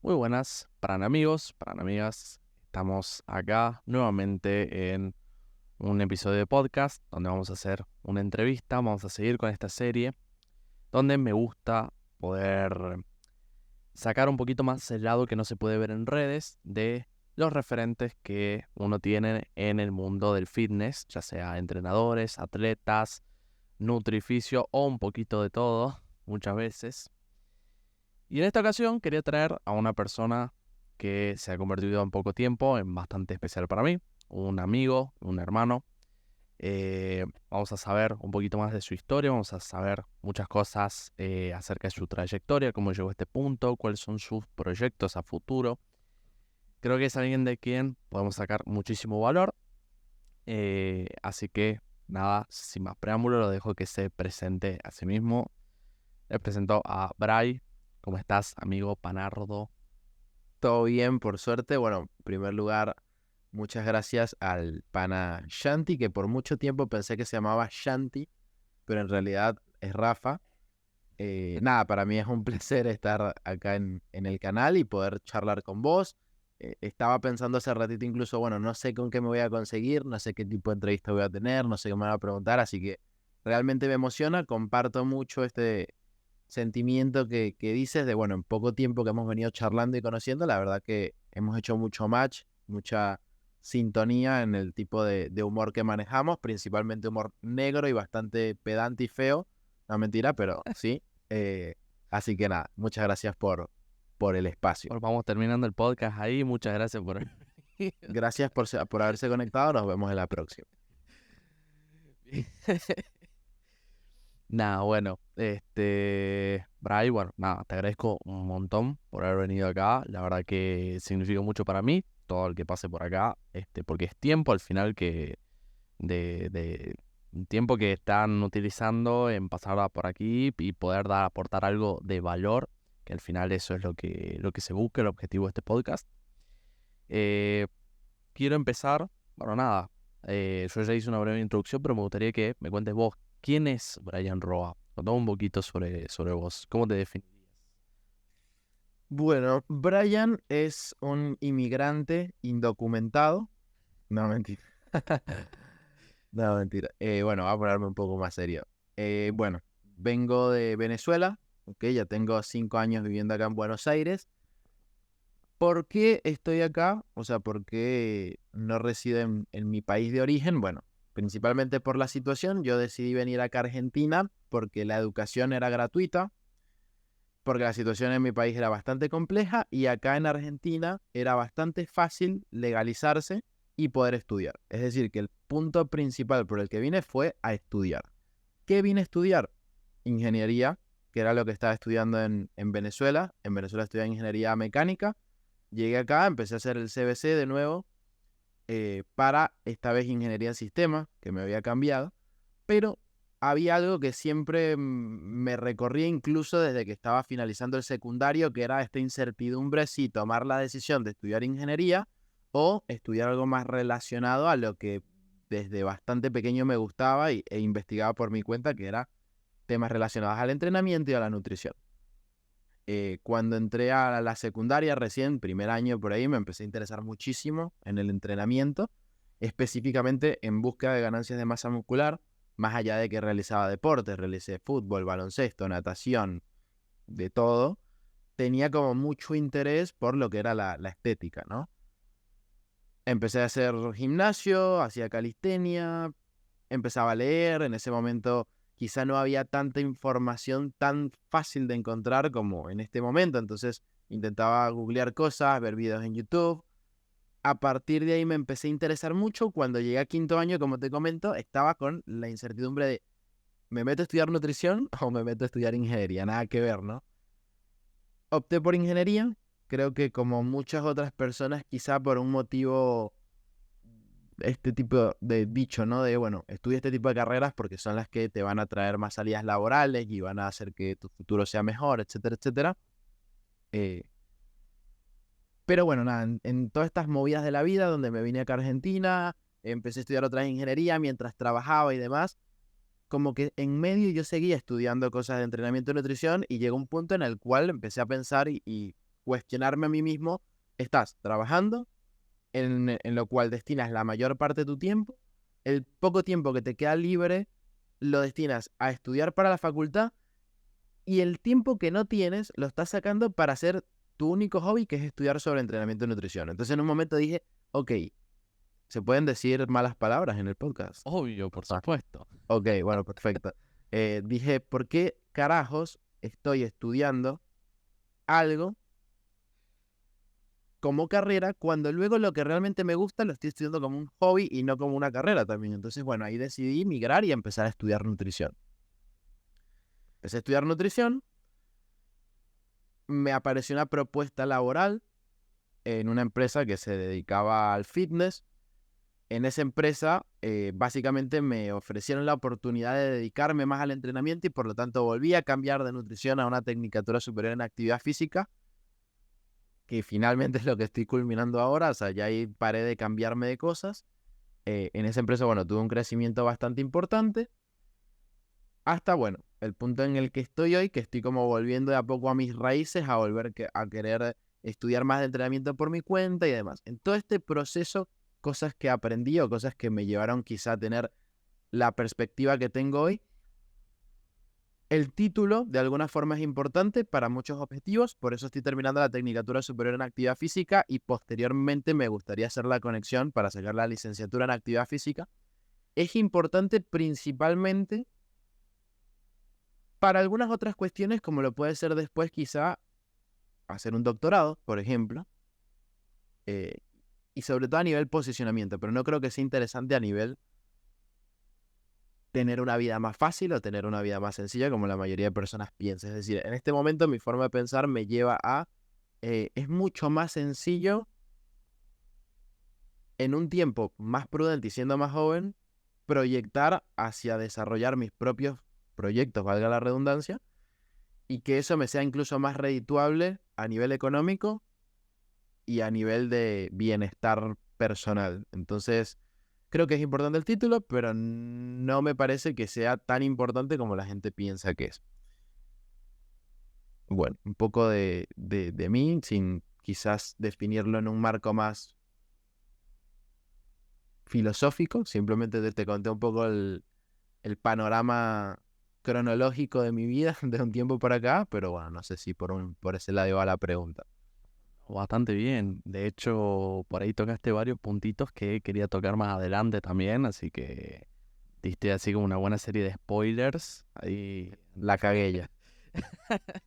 Muy buenas, amigos, amigas. Estamos acá nuevamente en un episodio de podcast donde vamos a hacer una entrevista. Vamos a seguir con esta serie donde me gusta poder sacar un poquito más el lado que no se puede ver en redes de los referentes que uno tiene en el mundo del fitness, ya sea entrenadores, atletas, nutrificio o un poquito de todo, muchas veces. Y en esta ocasión quería traer a una persona que se ha convertido en poco tiempo en bastante especial para mí, un amigo, un hermano. Vamos a saber un poquito más de su historia, vamos a saber muchas cosas acerca de su trayectoria, cómo llegó a este punto, cuáles son sus proyectos a futuro. Creo que es alguien de quien podemos sacar muchísimo valor. Así que nada, sin más preámbulo, lo dejo que se presente a sí mismo. Les presento a Bray. ¿Cómo estás, amigo Panardo? Todo bien, por suerte. Bueno, en primer lugar, muchas gracias al pana Shanti, que por mucho tiempo pensé que se llamaba Shanti, pero en realidad es Rafa. Nada, para mí es un placer estar acá en el canal y poder charlar con vos. Estaba pensando hace ratito incluso, bueno, no sé con qué me voy a conseguir, no sé qué tipo de entrevista voy a tener, no sé qué me van a preguntar, así que realmente me emociona, comparto mucho este sentimiento que dices de, bueno, en poco tiempo que hemos venido charlando y conociendo, la verdad que hemos hecho mucho match, mucha sintonía en el tipo de humor que manejamos, principalmente humor negro y bastante pedante y feo, no mentira, pero sí. Eh, Así que nada, muchas gracias por el espacio. Bueno, vamos terminando el podcast ahí. Muchas gracias por... Gracias por haberse conectado, nos vemos en la próxima. Nada, bueno, Bray, bueno, nada, te agradezco un montón por haber venido acá. La verdad que significa mucho para mí todo el que pase por acá, porque es tiempo al final que de un tiempo que están utilizando en pasar por aquí y poder aportar algo de valor, que al final eso es lo que se busca, el objetivo de este podcast. Eh, Quiero empezar, bueno, nada, yo ya hice una breve introducción, pero me gustaría que me cuentes vos, ¿quién es Brian Roa? Contame un poquito sobre vos, ¿cómo te definirías? Bueno, Brian es un inmigrante indocumentado. No, mentira. No, mentira. Bueno, voy a ponerme un poco más serio. Bueno, vengo de Venezuela, ok, ya tengo 5 años viviendo acá en Buenos Aires. ¿Por qué estoy acá? O sea, ¿por qué no resido en mi país de origen? Bueno, principalmente por la situación. Yo decidí venir acá a Argentina porque la educación era gratuita, porque la situación en mi país era bastante compleja y acá en Argentina era bastante fácil legalizarse y poder estudiar. Es decir, que el punto principal por el que vine fue a estudiar. ¿Qué vine a estudiar? Ingeniería, que era lo que estaba estudiando en Venezuela. En Venezuela estudié ingeniería mecánica. Llegué acá, empecé a hacer el CBC de nuevo para esta vez ingeniería en sistemas, que me había cambiado, pero había algo que siempre me recorría incluso desde que estaba finalizando el secundario, que era esta incertidumbre si tomar la decisión de estudiar ingeniería o estudiar algo más relacionado a lo que desde bastante pequeño me gustaba e investigaba por mi cuenta, que era temas relacionados al entrenamiento y a la nutrición. Cuando entré a la secundaria recién, primer año por ahí, me empecé a interesar muchísimo en el entrenamiento, específicamente en búsqueda de ganancias de masa muscular, más allá de que realizaba deportes, realicé fútbol, baloncesto, natación, de todo, tenía como mucho interés por lo que era la estética, ¿no? Empecé a hacer gimnasio, hacía calistenia, empezaba a leer, en ese momento quizá no había tanta información tan fácil de encontrar como en este momento, entonces intentaba googlear cosas, ver videos en YouTube. A partir de ahí me empecé a interesar mucho. Cuando llegué a quinto año, como te comento, estaba con la incertidumbre de, ¿me meto a estudiar nutrición o me meto a estudiar ingeniería? Nada que ver, ¿no? Opté por ingeniería, creo que como muchas otras personas, quizá por un motivo este tipo de dicho, ¿no? De, bueno, estudia este tipo de carreras porque son las que te van a traer más salidas laborales y van a hacer que tu futuro sea mejor, etcétera, etcétera. Eh, pero bueno, nada, en todas estas movidas de la vida, donde me vine acá a Argentina, empecé a estudiar otra ingeniería mientras trabajaba y demás, como que en medio yo seguía estudiando cosas de entrenamiento y nutrición y llegó un punto en el cual empecé a pensar y cuestionarme a mí mismo, estás trabajando, en lo cual destinas la mayor parte de tu tiempo, el poco tiempo que te queda libre lo destinas a estudiar para la facultad y el tiempo que no tienes lo estás sacando para hacer tu único hobby, que es estudiar sobre entrenamiento y nutrición. Entonces en un momento dije, ok, ¿se pueden decir malas palabras en el podcast? Obvio, por Ah, supuesto. ok, bueno, perfecto. Dije, ¿por qué carajos estoy estudiando algo como carrera cuando luego lo que realmente me gusta lo estoy estudiando como un hobby y no como una carrera también? Entonces, bueno, ahí decidí migrar y empezar a estudiar nutrición. Empecé a estudiar nutrición, me apareció una propuesta laboral en una empresa que se dedicaba al fitness. En esa empresa, básicamente me ofrecieron la oportunidad de dedicarme más al entrenamiento y por lo tanto volví a cambiar de nutrición a una tecnicatura superior en actividad física, que finalmente es lo que estoy culminando ahora. O sea, ya ahí paré de cambiarme de cosas. En esa empresa, bueno, tuve un crecimiento bastante importante. Hasta, bueno, el punto en el que estoy hoy, que estoy como volviendo de a poco a mis raíces, a volver a querer estudiar más de entrenamiento por mi cuenta y demás. En todo este proceso, cosas que aprendí o cosas que me llevaron quizá a tener la perspectiva que tengo hoy. El título, de alguna forma, es importante para muchos objetivos, por eso estoy terminando la Tecnicatura Superior en Actividad Física y posteriormente me gustaría hacer la conexión para sacar la licenciatura en Actividad Física. Es importante principalmente para algunas otras cuestiones, como lo puede ser después quizá hacer un doctorado, por ejemplo, eh, y sobre todo a nivel posicionamiento, pero no creo que sea interesante a nivel tener una vida más fácil o tener una vida más sencilla como la mayoría de personas piensa. Es decir, en este momento mi forma de pensar me lleva a, es mucho más sencillo en un tiempo más prudente y siendo más joven, proyectar hacia desarrollar mis propios proyectos, valga la redundancia, y que eso me sea incluso más redituable a nivel económico y a nivel de bienestar personal. Entonces, creo que es importante el título, pero no me parece que sea tan importante como la gente piensa que es. Bueno, un poco de mí, sin quizás definirlo en un marco más filosófico, simplemente te conté un poco el panorama cronológico de mi vida de un tiempo para acá, pero bueno, no sé si por ese lado va la pregunta. Bastante bien. De hecho, por ahí tocaste varios puntitos que quería tocar más adelante también, así que diste así como una buena serie de spoilers. Ahí La cagué ya.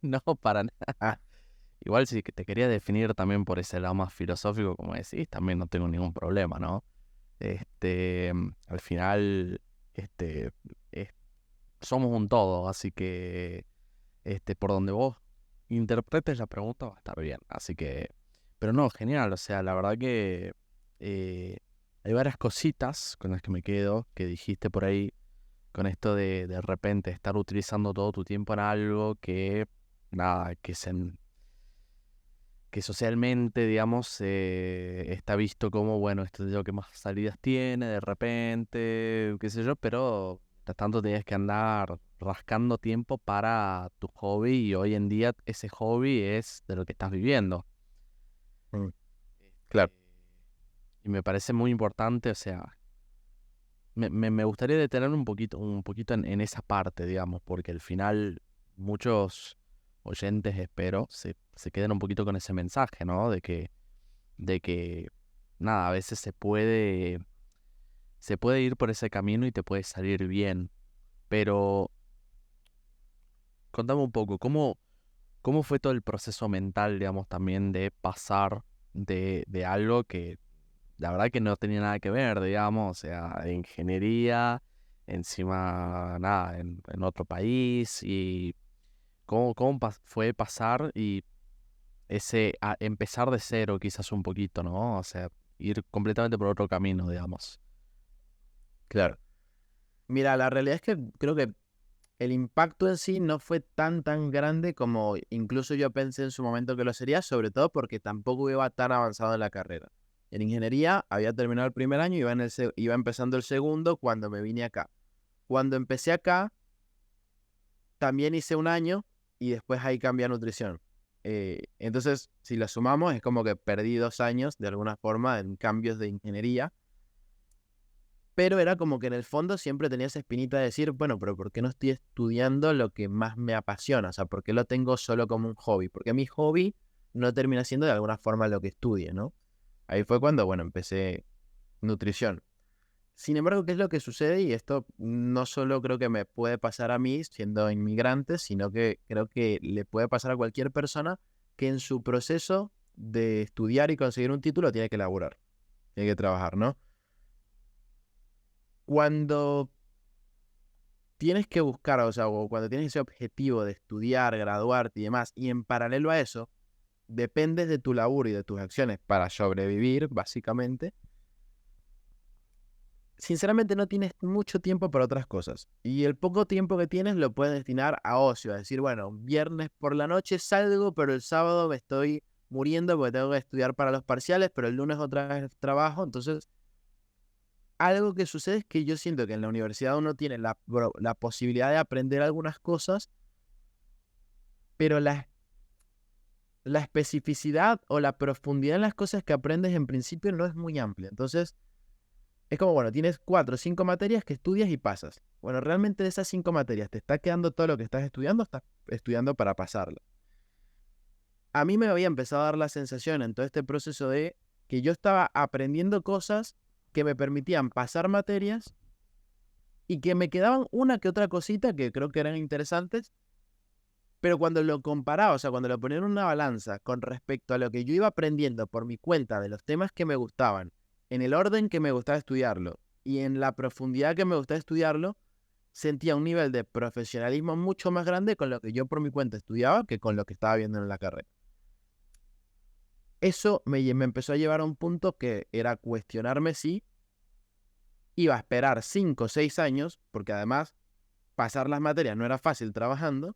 no, para nada. Ah, Igual si te quería definir también por ese lado más filosófico, como decís, también no tengo ningún problema, ¿no? Al final, este, es- somos un todo, así que por donde vos interpretes la pregunta va a estar bien. Así que, pero no, genial, o sea, la verdad que eh, hay varias cositas con las que me quedo, que dijiste por ahí, con esto de repente estar utilizando todo tu tiempo en algo que, nada, que socialmente, digamos, está visto como, bueno, esto es lo que más salidas tiene, de repente, qué sé yo, pero mientras tanto tienes que andar rascando tiempo para tu hobby y hoy en día ese hobby es de lo que estás viviendo. mm, Este, claro. y me parece muy importante, o sea, me gustaría detenerme un poquito en esa parte, digamos, porque al final muchos oyentes, espero, se queden un poquito con ese mensaje, ¿no? De que nada, a veces se puede ir por ese camino y te puede salir bien. Pero contame un poco, ¿cómo fue todo el proceso mental, digamos, también de pasar de algo que la verdad que no tenía nada que ver, digamos, o sea, de ingeniería, encima, nada, en otro país, y fue pasar y empezar de cero quizás un poquito, ¿no? O sea, ir completamente por otro camino, digamos. Claro. Mira, la realidad es que creo que el impacto en sí no fue tan grande como incluso yo pensé en su momento que lo sería, sobre todo porque tampoco iba tan avanzado en la carrera. En ingeniería había terminado el primer año y iba empezando el segundo cuando me vine acá. Cuando empecé acá, también hice un año y después ahí cambié a nutrición. Entonces, si lo sumamos, es como que perdí 2 años de alguna forma en cambios de ingeniería. Pero era como que en el fondo siempre tenía esa espinita de decir, bueno, pero ¿por qué no estoy estudiando lo que más me apasiona? O sea, ¿por qué lo tengo solo como un hobby? Porque mi hobby no termina siendo de alguna forma lo que estudie, ¿no? Ahí fue cuando, bueno, empecé nutrición. Sin embargo, ¿qué es lo que sucede? Y esto no solo creo que me puede pasar a mí siendo inmigrante, sino que creo que le puede pasar a cualquier persona que en su proceso de estudiar y conseguir un título tiene que laburar, tiene que trabajar, ¿no? Cuando tienes que buscar, o sea, o cuando tienes ese objetivo de estudiar, graduarte y demás, y en paralelo a eso, dependes de tu laburo y de tus acciones para sobrevivir, básicamente, sinceramente no tienes mucho tiempo para otras cosas. Y el poco tiempo que tienes lo puedes destinar a ocio, a decir, bueno, viernes por la noche salgo, pero el sábado me estoy muriendo porque tengo que estudiar para los parciales, pero el lunes otra vez trabajo, entonces algo que sucede es que yo siento que en la universidad uno tiene la posibilidad de aprender algunas cosas, pero la especificidad o la profundidad en las cosas que aprendes en principio no es muy amplia. Entonces, es como, bueno, tienes 4 o 5 materias que estudias y pasas. Bueno, realmente de esas 5 materias, ¿te está quedando todo lo que estás estudiando? Estás estudiando para pasarla. A mí me había empezado a dar la sensación en todo este proceso de que yo estaba aprendiendo cosas que me permitían pasar materias y que me quedaban una que otra cosita que creo que eran interesantes, pero cuando lo comparaba, o sea, cuando lo ponía en una balanza con respecto a lo que yo iba aprendiendo por mi cuenta de los temas que me gustaban, en el orden que me gustaba estudiarlo y en la profundidad que me gustaba estudiarlo, sentía un nivel de profesionalismo mucho más grande con lo que yo por mi cuenta estudiaba que con lo que estaba viendo en la carrera. Eso me empezó a llevar a un punto que era cuestionarme si iba a esperar 5 o 6 años, porque además pasar las materias no era fácil trabajando,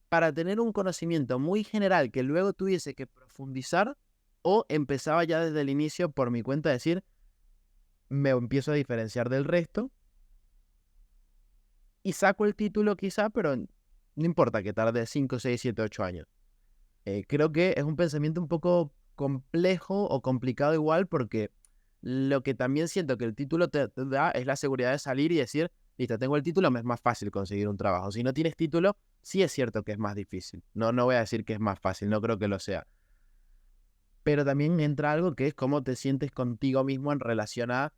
para tener un conocimiento muy general que luego tuviese que profundizar, o empezaba ya desde el inicio por mi cuenta a decir, me empiezo a diferenciar del resto y saco el título quizá, pero no importa que tarde 5, 6, 7, 8 años. Creo que es un pensamiento un poco complejo o complicado igual, porque lo que también siento que el título te da es la seguridad de salir y decir, listo, tengo el título, me es más fácil conseguir un trabajo. Si no tienes título, sí es cierto que es más difícil. No voy a decir que es más fácil, no creo que lo sea. Pero también entra algo que es cómo te sientes contigo mismo en relación a,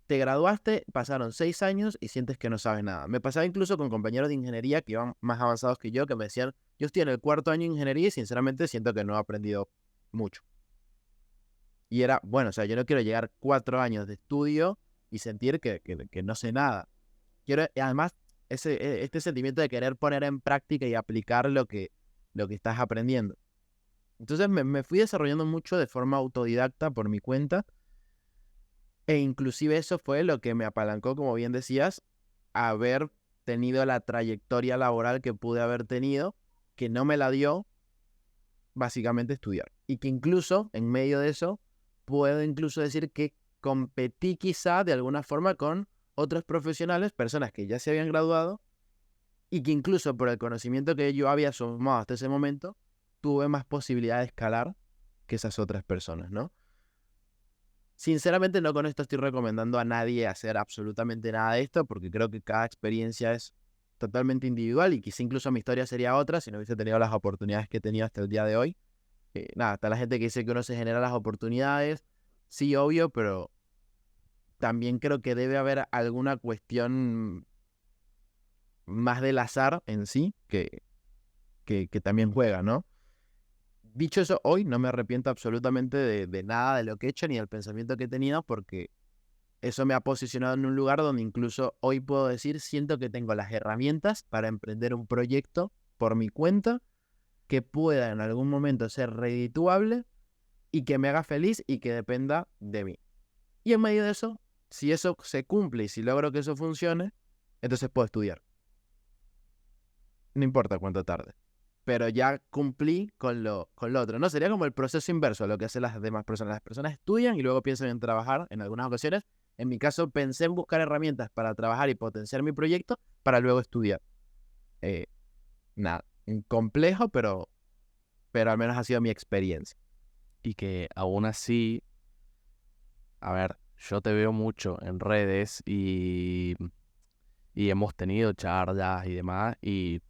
te graduaste, pasaron 6 años y sientes que no sabes nada. Me pasaba incluso con compañeros de ingeniería que iban más avanzados que yo, que me decían, yo estoy en el 4.º año de ingeniería y sinceramente siento que no he aprendido mucho. Y era, bueno, o sea, yo no quiero llegar 4 años de estudio y sentir que no sé nada. Quiero, y además, este sentimiento de querer poner en práctica y aplicar lo que estás aprendiendo. Entonces me fui desarrollando mucho de forma autodidacta por mi cuenta, e inclusive eso fue lo que me apalancó, como bien decías, a haber tenido la trayectoria laboral que pude haber tenido, que no me la dio básicamente estudiar. Y que incluso en medio de eso puedo incluso decir que competí quizá de alguna forma con otros profesionales, personas que ya se habían graduado, y que incluso por el conocimiento que yo había sumado hasta ese momento, tuve más posibilidad de escalar que esas otras personas, ¿no? Sinceramente no con esto estoy recomendando a nadie hacer absolutamente nada de esto, porque creo que cada experiencia es totalmente individual y quizá incluso mi historia sería otra si no hubiese tenido las oportunidades que he tenido hasta el día de hoy. Nada, está la gente que dice que uno se genera las oportunidades, sí, obvio, pero también creo que debe haber alguna cuestión más del azar en sí que también juega, ¿no? Dicho eso, hoy no me arrepiento absolutamente de nada de lo que he hecho ni del pensamiento que he tenido, porque eso me ha posicionado en un lugar donde incluso hoy puedo decir, siento que tengo las herramientas para emprender un proyecto por mi cuenta que pueda en algún momento ser redituable y que me haga feliz y que dependa de mí. Y en medio de eso, si eso se cumple y si logro que eso funcione, entonces puedo estudiar. No importa cuánto tarde. Pero ya cumplí con lo otro, ¿no? Sería como el proceso inverso a lo que hacen las demás personas. Las personas estudian y luego piensan en trabajar en algunas ocasiones. En mi caso, pensé en buscar herramientas para trabajar y potenciar mi proyecto para luego estudiar. Eh, Nada, complejo, pero pero al menos ha sido mi experiencia. Y que aún así, a ver, yo te veo mucho en redes y hemos tenido charlas y demás, y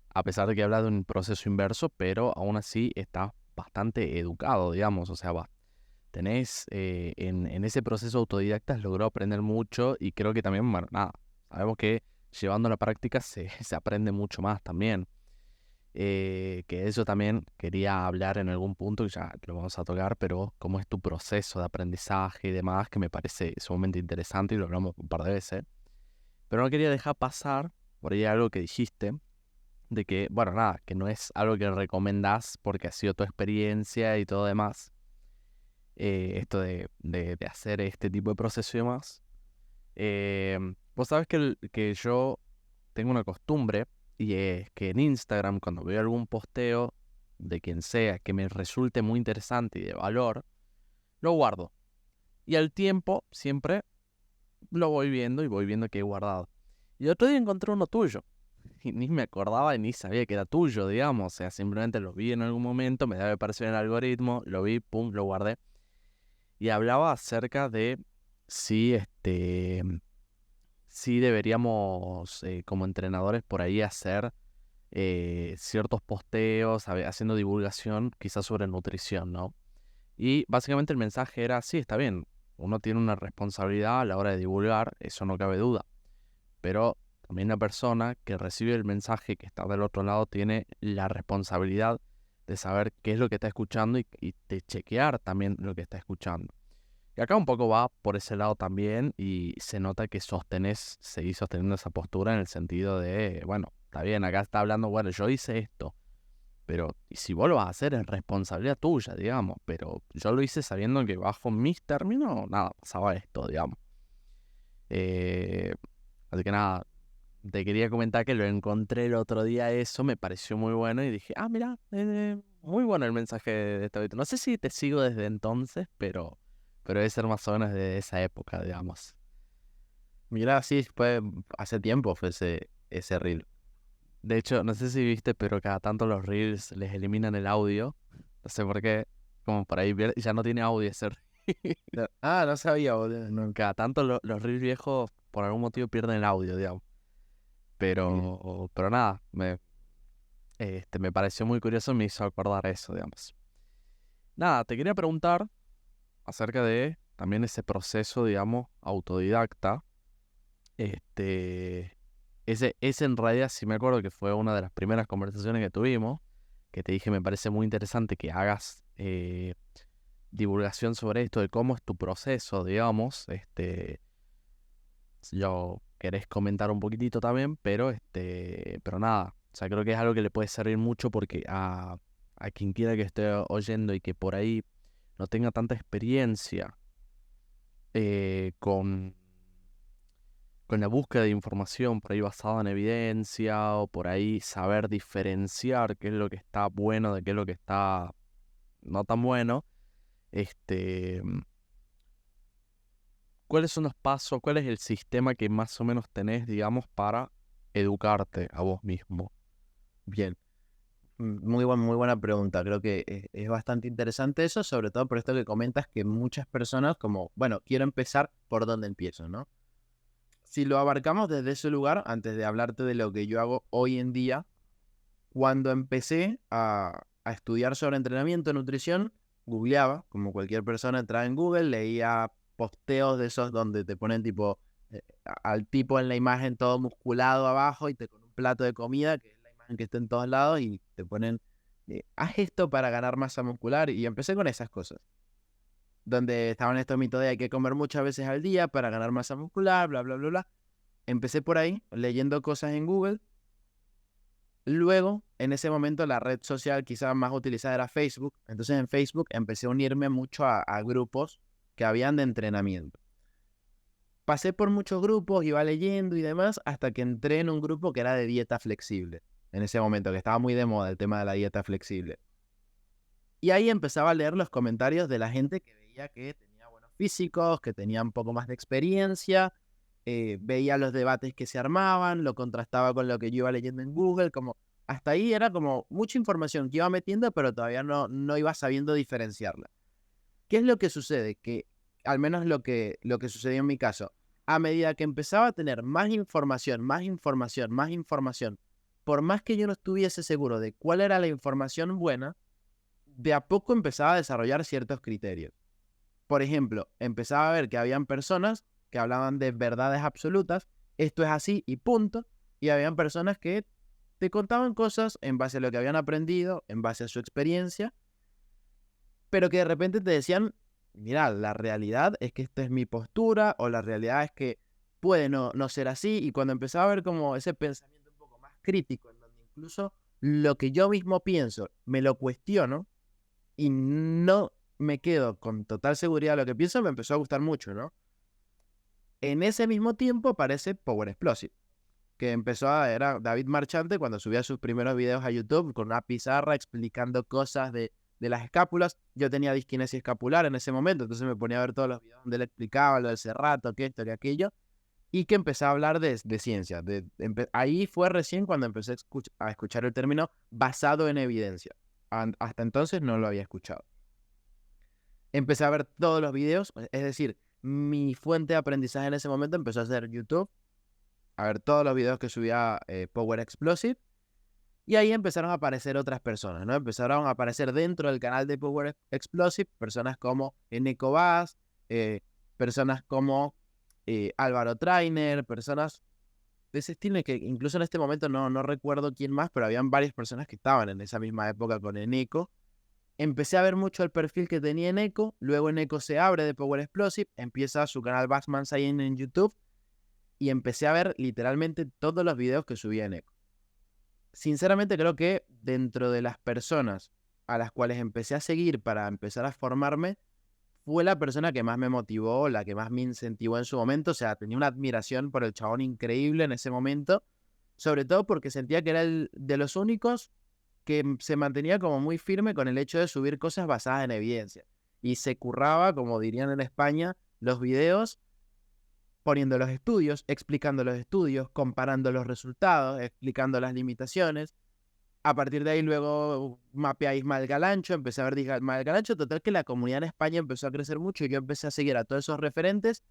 a pesar de que hablas de un proceso inverso, pero aún así estás bastante educado, digamos, o sea, tenés en ese proceso autodidacta has logrado aprender mucho y creo que también, bueno, nada, sabemos que llevando a la práctica se aprende mucho más también. Que eso también quería hablar en algún punto, que ya lo vamos a tocar, pero cómo es tu proceso de aprendizaje y demás, que me parece sumamente interesante y lo hablamos un par de veces. Pero no quería dejar pasar por ahí algo que dijiste, de que, bueno, nada, que no es algo que recomendás porque ha sido tu experiencia y todo demás, esto de hacer este tipo de proceso y demás. Vos sabés que yo tengo una costumbre y es que en Instagram, cuando veo algún posteo de quien sea que me resulte muy interesante y de valor, lo guardo. Y al tiempo siempre lo voy viendo y voy viendo que he guardado. Y otro día encontré uno tuyo. Y ni me acordaba y ni sabía que era tuyo, digamos. O sea, simplemente lo vi en algún momento, me debe aparecer en el algoritmo, lo vi, pum, lo guardé. Y hablaba acerca de si sí deberíamos, como entrenadores, por ahí hacer ciertos posteos, haciendo divulgación, quizás sobre nutrición, ¿no? Y básicamente el mensaje era, sí, está bien, uno tiene una responsabilidad a la hora de divulgar, eso no cabe duda, pero también la persona que recibe el mensaje que está del otro lado tiene la responsabilidad de saber qué es lo que está escuchando y de chequear también lo que está escuchando. Y acá un poco va por ese lado también y se nota que seguís sosteniendo esa postura en el sentido de, bueno, está bien, acá está hablando, bueno, yo hice esto, pero y si vos lo vas a hacer es responsabilidad tuya, digamos, pero yo lo hice sabiendo que bajo mis términos, nada, pasaba esto, digamos. Eh, Así que nada, te quería comentar que lo encontré el otro día, eso me pareció muy bueno y dije, mira, muy bueno el mensaje de este video. No sé si te sigo desde entonces, pero debe ser más o menos de esa época, digamos. Mira, sí, hace tiempo fue ese reel. De hecho, no sé si viste, pero cada tanto los reels les eliminan el audio. No sé por qué, como por ahí ya no tiene audio ese reel. No sabía, boludo. No. Cada tanto los reels viejos por algún motivo pierden el audio, digamos. Mira. Pero nada, me pareció muy curioso y me hizo acordar eso, digamos. Nada, te quería preguntar acerca de también ese proceso, digamos, autodidacta. Ese en realidad sí me acuerdo que fue una de las primeras conversaciones que tuvimos, que te dije me parece muy interesante que hagas divulgación sobre esto, de cómo es tu proceso, digamos. Si yo querés comentar un poquitito también, pero nada, o sea, creo que es algo que le puede servir mucho porque a quien quiera que esté oyendo y que por ahí no tenga tanta experiencia con la búsqueda de información por ahí basada en evidencia o por ahí saber diferenciar qué es lo que está bueno de qué es lo que está no tan bueno, este, ¿cuáles son los pasos, cuál es el sistema que más o menos tenés, digamos, para educarte a vos mismo? Bien. Muy buena pregunta. Creo que es bastante interesante eso, sobre todo por esto que comentas que muchas personas como, bueno, quiero empezar por dónde empiezo, ¿no? Si lo abarcamos desde ese lugar, antes de hablarte de lo que yo hago hoy en día, cuando empecé a estudiar sobre entrenamiento, nutrición, googleaba, como cualquier persona, entraba en Google, leía posteos de esos donde te ponen tipo al tipo en la imagen todo musculado abajo y te con un plato de comida, que es la imagen que está en todos lados, y te ponen, haz esto para ganar masa muscular. Y empecé con esas cosas, donde estaban estos mitos de hay que comer muchas veces al día para ganar masa muscular, bla, bla, bla, bla. Empecé por ahí, leyendo cosas en Google. Luego, en ese momento, la red social quizás más utilizada era Facebook. Entonces, en Facebook empecé a unirme mucho a grupos que habían de entrenamiento. Pasé por muchos grupos, iba leyendo y demás, hasta que entré en un grupo que era de dieta flexible. En ese momento, que estaba muy de moda el tema de la dieta flexible. Y ahí empezaba a leer los comentarios de la gente que veía que tenía buenos físicos, que tenía un poco más de experiencia. Veía los debates que se armaban, lo contrastaba con lo que yo iba leyendo en Google, como Hasta ahí era como mucha información que iba metiendo, pero todavía no iba sabiendo diferenciarla. ¿Qué es lo que sucede? Que, al menos lo que sucedió en mi caso, a medida que empezaba a tener más información, más información, más información, por más que yo no estuviese seguro de cuál era la información buena, de a poco empezaba a desarrollar ciertos criterios. Por ejemplo, empezaba a ver que habían personas que hablaban de verdades absolutas, esto es así y punto, y habían personas que te contaban cosas en base a lo que habían aprendido, en base a su experiencia, pero que de repente te decían, mira, la realidad es que esta es mi postura, o la realidad es que puede no ser así, y cuando empezaba a ver como ese pensamiento un poco más crítico, en donde incluso lo que yo mismo pienso me lo cuestiono, y no me quedo con total seguridad de lo que pienso, me empezó a gustar mucho, ¿no? En ese mismo tiempo aparece Power Explosive, que era David Marchante cuando subía sus primeros videos a YouTube con una pizarra explicando cosas de las escápulas. Yo tenía disquinesia escapular en ese momento, entonces me ponía a ver todos los videos donde él explicaba lo del cerrato, que esto y aquello, y que empecé a hablar de ciencia. Ahí fue recién cuando empecé a escuchar el término basado en evidencia. Hasta entonces no lo había escuchado. Empecé a ver todos los videos, es decir, mi fuente de aprendizaje en ese momento empezó a ser YouTube, a ver todos los videos que subía Power Explosive, y ahí empezaron a aparecer otras personas, ¿no? Empezaron a aparecer dentro del canal de Power Explosive personas como Eneco Bass, personas como Álvaro Trainer, personas de ese estilo, que incluso en este momento no recuerdo quién más, pero habían varias personas que estaban en esa misma época con Eneco. Empecé a ver mucho el perfil que tenía Eneco, luego Eneco se abre de Power Explosive, empieza su canal Bassman Science en YouTube, y empecé a ver literalmente todos los videos que subía Eneco. Sinceramente creo que dentro de las personas a las cuales empecé a seguir para empezar a formarme, fue la persona que más me motivó, la que más me incentivó en su momento. O sea, tenía una admiración por el chabón increíble en ese momento, sobre todo porque sentía que era el de los únicos que se mantenía como muy firme con el hecho de subir cosas basadas en evidencia. Y se curraba, como dirían en España, los videos poniendo los estudios, explicando los estudios, comparando los resultados, explicando las limitaciones. A partir de ahí luego mapeé a Ismael Galancho, empecé a ver Ismael Galancho, total que la comunidad en España empezó a crecer mucho y yo empecé a seguir a todos esos referentes.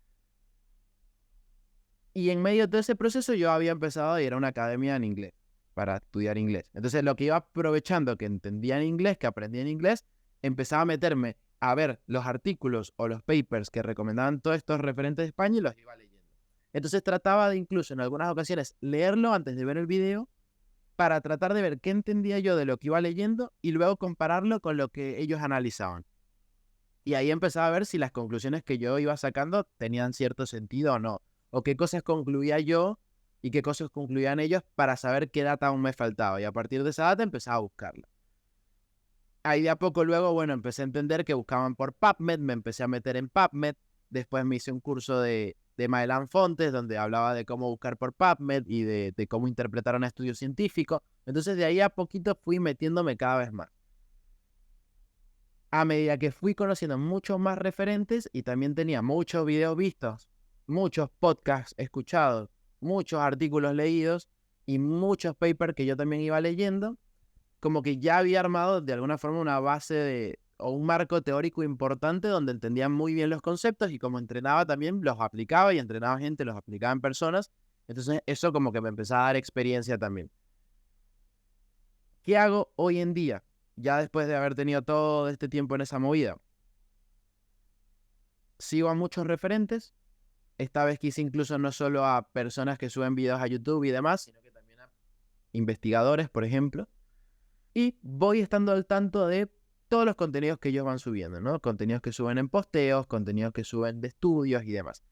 Y en medio de todo ese proceso yo había empezado a ir a una academia en inglés, para estudiar inglés. Entonces lo que iba aprovechando que entendía en inglés, que aprendía en inglés, empezaba a meterme a ver los artículos o los papers que recomendaban todos estos referentes de España y los iba leyendo. Entonces trataba de incluso en algunas ocasiones leerlo antes de ver el video para tratar de ver qué entendía yo de lo que iba leyendo y luego compararlo con lo que ellos analizaban. Y ahí empezaba a ver si las conclusiones que yo iba sacando tenían cierto sentido o no, o qué cosas concluía yo y qué cosas concluían ellos para saber qué data aún me faltaba. Y a partir de esa data empezaba a buscarla. Ahí de a poco luego, bueno, empecé a entender que buscaban por PubMed, me empecé a meter en PubMed, después me hice un curso de Maelan Fontes, donde hablaba de cómo buscar por PubMed y de cómo interpretar un estudio científico. Entonces de ahí a poquito fui metiéndome cada vez más. A medida que fui conociendo muchos más referentes y también tenía muchos videos vistos, muchos podcasts escuchados, muchos artículos leídos y muchos papers que yo también iba leyendo, como que ya había armado de alguna forma una base o un marco teórico importante donde entendía muy bien los conceptos, y como entrenaba también los aplicaba, y entrenaba gente, los aplicaba en personas. Entonces eso como que me empezaba a dar experiencia también. ¿Qué hago hoy en día? Ya después de haber tenido todo este tiempo en esa movida. Sigo a muchos referentes. Esta vez quise incluso no solo a personas que suben videos a YouTube y demás, sino que también a investigadores, por ejemplo. Y voy estando al tanto de todos los contenidos que ellos van subiendo, ¿no? Contenidos que suben en posteos, contenidos que suben de estudios y demás.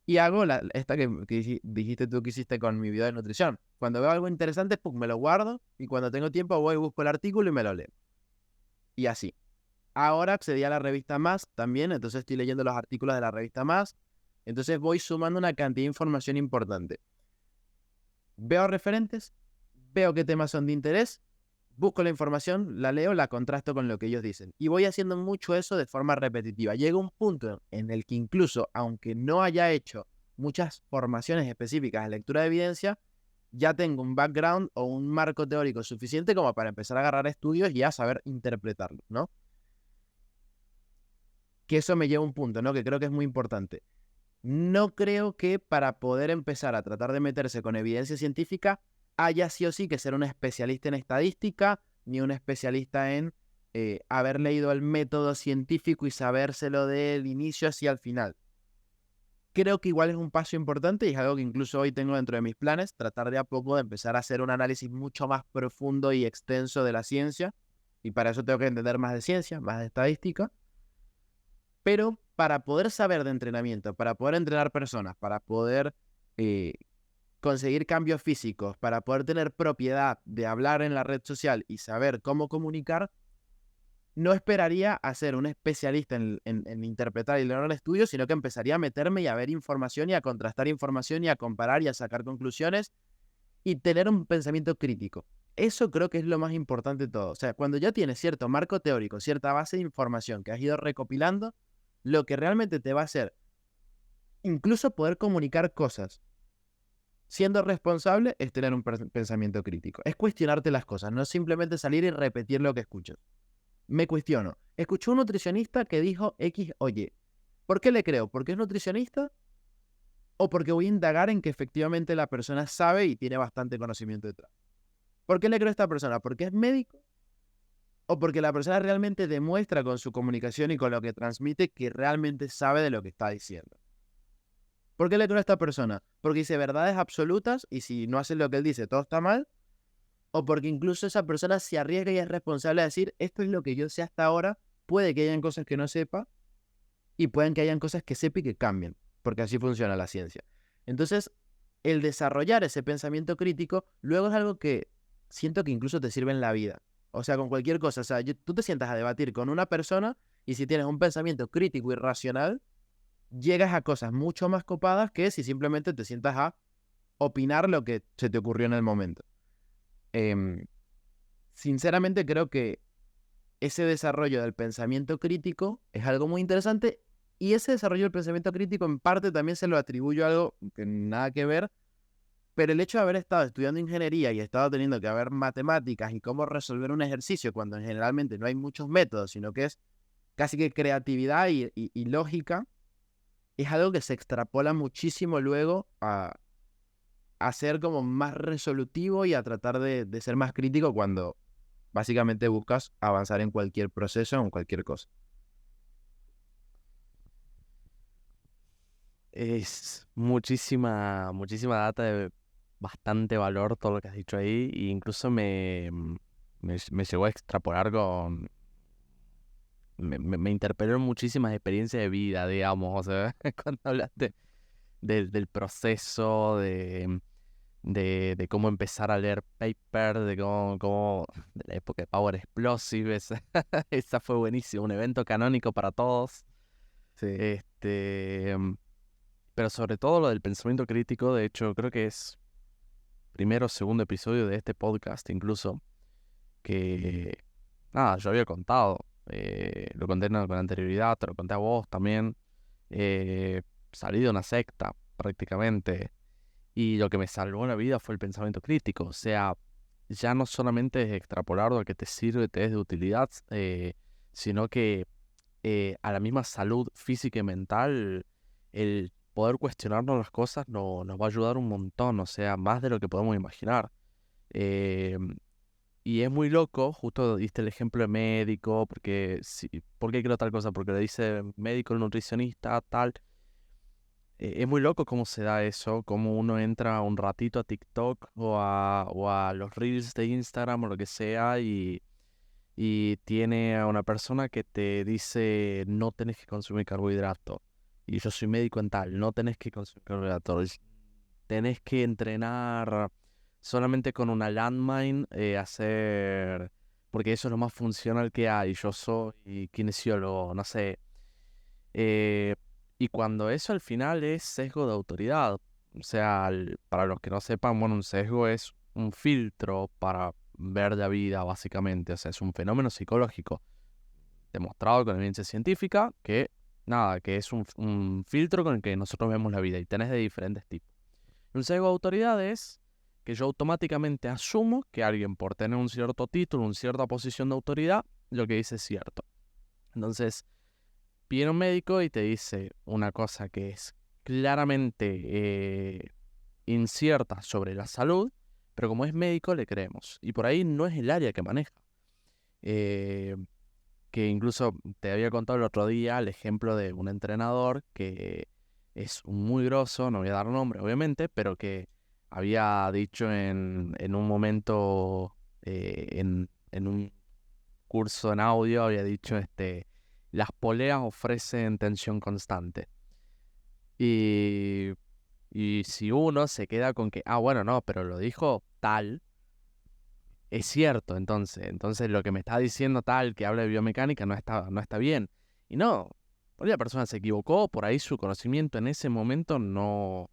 Y hago esta que dijiste tú que hiciste con mi video de nutrición. Cuando veo algo interesante, pum, me lo guardo, y cuando tengo tiempo voy y busco el artículo y me lo leo. Y así. Ahora accedí a la revista Más también, entonces estoy leyendo los artículos de la revista Más. Entonces voy sumando una cantidad de información importante. Veo referentes, veo qué temas son de interés, busco la información, la leo, la contrasto con lo que ellos dicen. Y voy haciendo mucho eso de forma repetitiva. Llega un punto en el que incluso, aunque no haya hecho muchas formaciones específicas de lectura de evidencia, ya tengo un background o un marco teórico suficiente como para empezar a agarrar estudios y a saber interpretarlos, ¿no? Que eso me lleva a un punto, ¿no? Que creo que es muy importante. No creo que para poder empezar a tratar de meterse con evidencia científica haya sí o sí que ser un especialista en estadística ni un especialista en haber leído el método científico y sabérselo del inicio hacia el final. Creo que igual es un paso importante y es algo que incluso hoy tengo dentro de mis planes, tratar de a poco de empezar a hacer un análisis mucho más profundo y extenso de la ciencia. Y para eso tengo que entender más de ciencia, más de estadística. Pero para poder saber de entrenamiento, para poder entrenar personas, para poder conseguir cambios físicos, para poder tener propiedad de hablar en la red social y saber cómo comunicar, no esperaría a ser un especialista en interpretar y leer el estudio, sino que empezaría a meterme y a ver información y a contrastar información y a comparar y a sacar conclusiones y tener un pensamiento crítico. Eso creo que es lo más importante de todo. O sea, cuando ya tienes cierto marco teórico, cierta base de información que has ido recopilando, lo que realmente te va a hacer incluso poder comunicar cosas siendo responsable es tener un pensamiento crítico. Es cuestionarte las cosas, no simplemente salir y repetir lo que escuchas. Me cuestiono. Escuché un nutricionista que dijo X, oye, ¿por qué le creo? ¿Porque es nutricionista? ¿O porque voy a indagar en que efectivamente la persona sabe y tiene bastante conocimiento detrás? ¿Por qué le creo a esta persona? ¿Porque es médico? ¿O porque la persona realmente demuestra con su comunicación y con lo que transmite que realmente sabe de lo que está diciendo? ¿Por qué le creo a esta persona? ¿Porque dice verdades absolutas y si no hace lo que él dice todo está mal? ¿O porque incluso esa persona se arriesga y es responsable de decir esto es lo que yo sé hasta ahora, puede que hayan cosas que no sepa y pueden que hayan cosas que sepa y que cambien, porque así funciona la ciencia? Entonces, el desarrollar ese pensamiento crítico luego es algo que siento que incluso te sirve en la vida. O sea, con cualquier cosa. O sea, tú te sientas a debatir con una persona y si tienes un pensamiento crítico y racional, llegas a cosas mucho más copadas que si simplemente te sientas a opinar lo que se te ocurrió en el momento. Sinceramente creo que ese desarrollo del pensamiento crítico es algo muy interesante y ese desarrollo del pensamiento crítico en parte también se lo atribuyo a algo que nada que ver, pero el hecho de haber estado estudiando ingeniería y estado teniendo que ver matemáticas y cómo resolver un ejercicio cuando generalmente no hay muchos métodos, sino que es casi que creatividad y lógica, es algo que se extrapola muchísimo luego a ser como más resolutivo y a tratar de ser más crítico cuando básicamente buscas avanzar en cualquier proceso o en cualquier cosa. Es muchísima data de bastante valor todo lo que has dicho ahí. E incluso me llegó a extrapolar con... Me interpeló en muchísimas experiencias de vida, digamos. O sea, cuando hablaste del proceso, de cómo empezar a leer paper, de la época de Power Explosive, esa fue buenísima, un evento canónico para todos. Sí. Pero sobre todo lo del pensamiento crítico, de hecho, creo que es primero o segundo episodio de este podcast, incluso, que, nada, yo había contado, lo conté con anterioridad, te lo conté a vos también, salí de una secta, prácticamente, y lo que me salvó la vida fue el pensamiento crítico. O sea, ya no solamente es extrapolar lo que te sirve, te es de utilidad, sino que a la misma salud física y mental, el poder cuestionarnos las cosas nos va a ayudar un montón, o sea, más de lo que podemos imaginar. Eh, y es muy loco, justo diste el ejemplo de médico, porque ¿por qué creo tal cosa? Porque le dice médico, el nutricionista, tal. Es muy loco cómo se da eso, cómo uno entra un ratito a TikTok o a los reels de Instagram o lo que sea y tiene a una persona que te dice no tenés que consumir carbohidratos. Y yo soy médico en tal, no tenés que consumir carbohidratos. Tenés que entrenar solamente con una landmine, hacer... Porque eso es lo más funcional que hay. Yo soy kinesiólogo, no sé. Eh, y cuando eso al final es sesgo de autoridad, o sea, para los que no sepan, bueno, un sesgo es un filtro para ver la vida, básicamente, o sea, es un fenómeno psicológico demostrado con evidencia científica que, nada, que es un filtro con el que nosotros vemos la vida y tenés de diferentes tipos. Un sesgo de autoridad es que yo automáticamente asumo que alguien por tener un cierto título, una cierta posición de autoridad, lo que dice es cierto. Entonces, viene un médico y te dice una cosa que es claramente incierta sobre la salud, pero como es médico le creemos. Y por ahí no es el área que maneja. Eh, que incluso te había contado el otro día el ejemplo de un entrenador que es muy grosso, no voy a dar nombre obviamente, pero que había dicho en un momento, en un curso en audio, había dicho, las poleas ofrecen tensión constante. Y, y si uno se queda con que, bueno, no, pero lo dijo tal, es cierto, entonces lo que me está diciendo tal que habla de biomecánica no está bien. Y no, por ahí la persona se equivocó, por ahí su conocimiento en ese momento no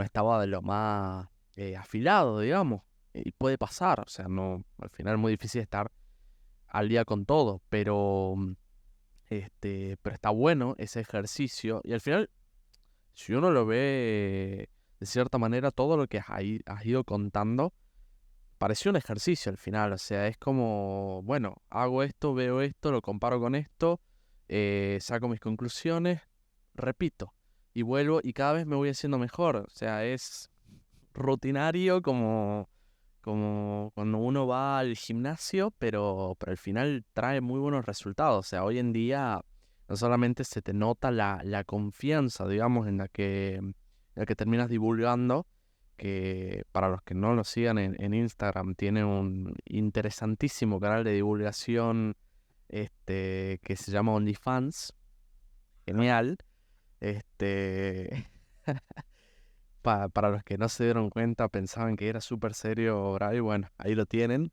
estaba de lo más afilado, digamos. Y puede pasar, o sea, no, al final es muy difícil estar al día con todo, pero está bueno ese ejercicio. Y al final, si uno lo ve de cierta manera, todo lo que has ido contando pareció un ejercicio al final, o sea, es como, bueno, hago esto, veo esto, lo comparo con esto, saco mis conclusiones, repito, y vuelvo y cada vez me voy haciendo mejor, o sea, es rutinario como cuando uno va al gimnasio, pero al final trae muy buenos resultados, o sea, hoy en día no solamente se te nota la confianza, digamos, en la que terminas divulgando, que para los que no lo sigan en Instagram, tiene un interesantísimo canal de divulgación que se llama OnlyFans. Genial. Este, para los que no se dieron cuenta, pensaban que era súper serio, Bray. Bueno, ahí lo tienen.